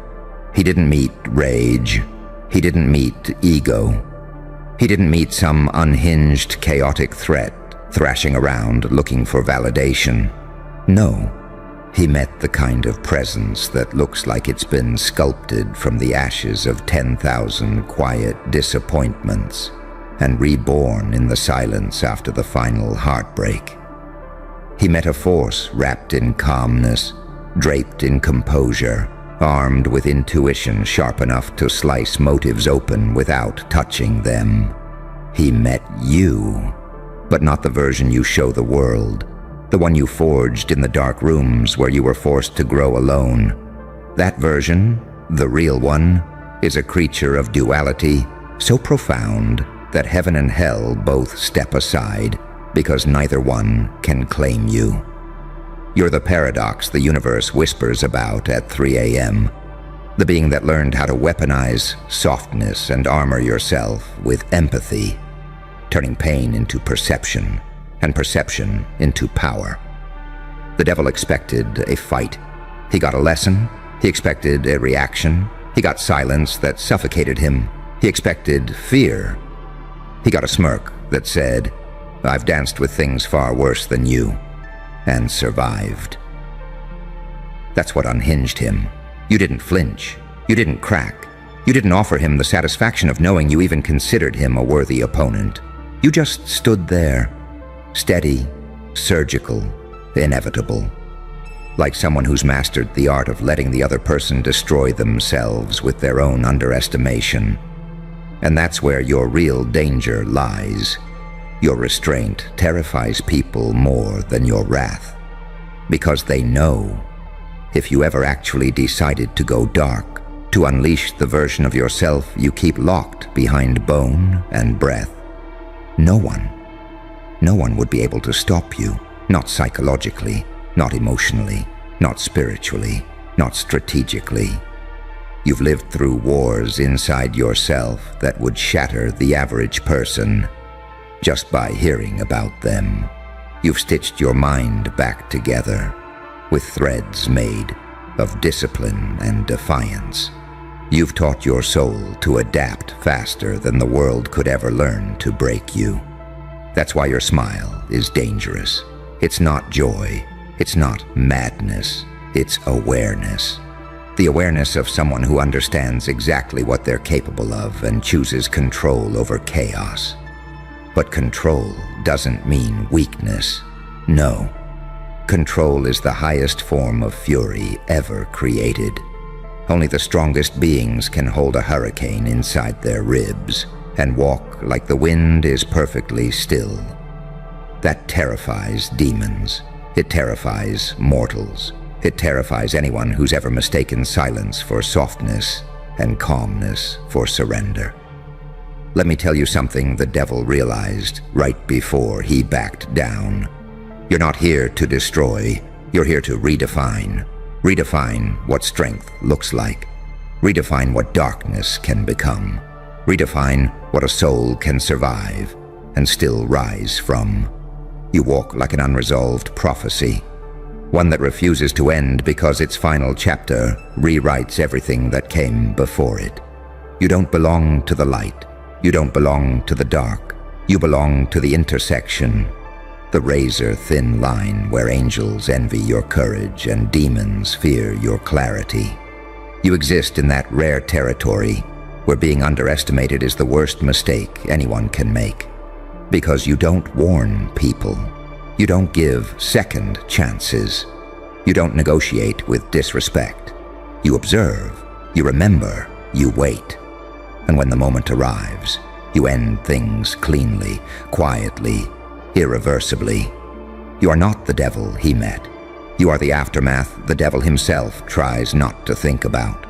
He didn't meet rage. He didn't meet ego. He didn't meet some unhinged, chaotic threat thrashing around looking for validation. No, he met the kind of presence that looks like it's been sculpted from the ashes of 10,000 quiet disappointments and reborn in the silence after the final heartbreak. He met a force wrapped in calmness, draped in composure, armed with intuition sharp enough to slice motives open without touching them. He met you, but not the version you show the world, the one you forged in the dark rooms where you were forced to grow alone. That version, the real one, is a creature of duality so profound that heaven and hell both step aside because neither one can claim you. You're the paradox the universe whispers about at 3 a.m., the being that learned how to weaponize softness and armor yourself with empathy, turning pain into perception and perception into power. The devil expected a fight. He got a lesson. He expected a reaction. He got silence that suffocated him. He expected fear. He got a smirk that said, "I've danced with things far worse than you," and survived. That's what unhinged him. You didn't flinch. You didn't crack. You didn't offer him the satisfaction of knowing you even considered him a worthy opponent. You just stood there, steady, surgical, inevitable. Like someone who's mastered the art of letting the other person destroy themselves with their own underestimation. And that's where your real danger lies. Your restraint terrifies people more than your wrath, because they know if you ever actually decided to go dark, to unleash the version of yourself you keep locked behind bone and breath, no one would be able to stop you, not psychologically, not emotionally, not spiritually, not strategically. You've lived through wars inside yourself that would shatter the average person just by hearing about them. You've stitched your mind back together with threads made of discipline and defiance. You've taught your soul to adapt faster than the world could ever learn to break you. That's why your smile is dangerous. It's not joy. It's not madness. It's awareness. The awareness of someone who understands exactly what they're capable of and chooses control over chaos. But control doesn't mean weakness. No. Control is the highest form of fury ever created. Only the strongest beings can hold a hurricane inside their ribs and walk like the wind is perfectly still. That terrifies demons. It terrifies mortals. It terrifies anyone who's ever mistaken silence for softness and calmness for surrender. Let me tell you something the devil realized right before he backed down. You're not here to destroy. You're here to redefine. Redefine what strength looks like. Redefine what darkness can become. Redefine what a soul can survive and still rise from. You walk like an unresolved prophecy, one that refuses to end because its final chapter rewrites everything that came before it. You don't belong to the light. You don't belong to the dark. You belong to the intersection, the razor-thin line where angels envy your courage and demons fear your clarity. You exist in that rare territory where being underestimated is the worst mistake anyone can make. Because you don't warn people. You don't give second chances. You don't negotiate with disrespect. You observe, you remember, you wait. And when the moment arrives, you end things cleanly, quietly, irreversibly. You are not the devil he met. You are the aftermath the devil himself tries not to think about.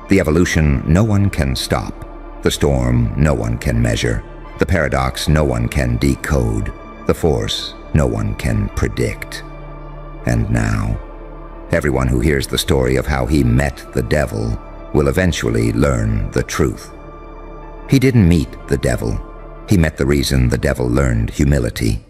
The evolution no one can stop. The storm no one can measure. The paradox no one can decode. The force no one can predict. And now, everyone who hears the story of how he met the devil will eventually learn the truth. He didn't meet the devil. He met the reason the devil learned humility.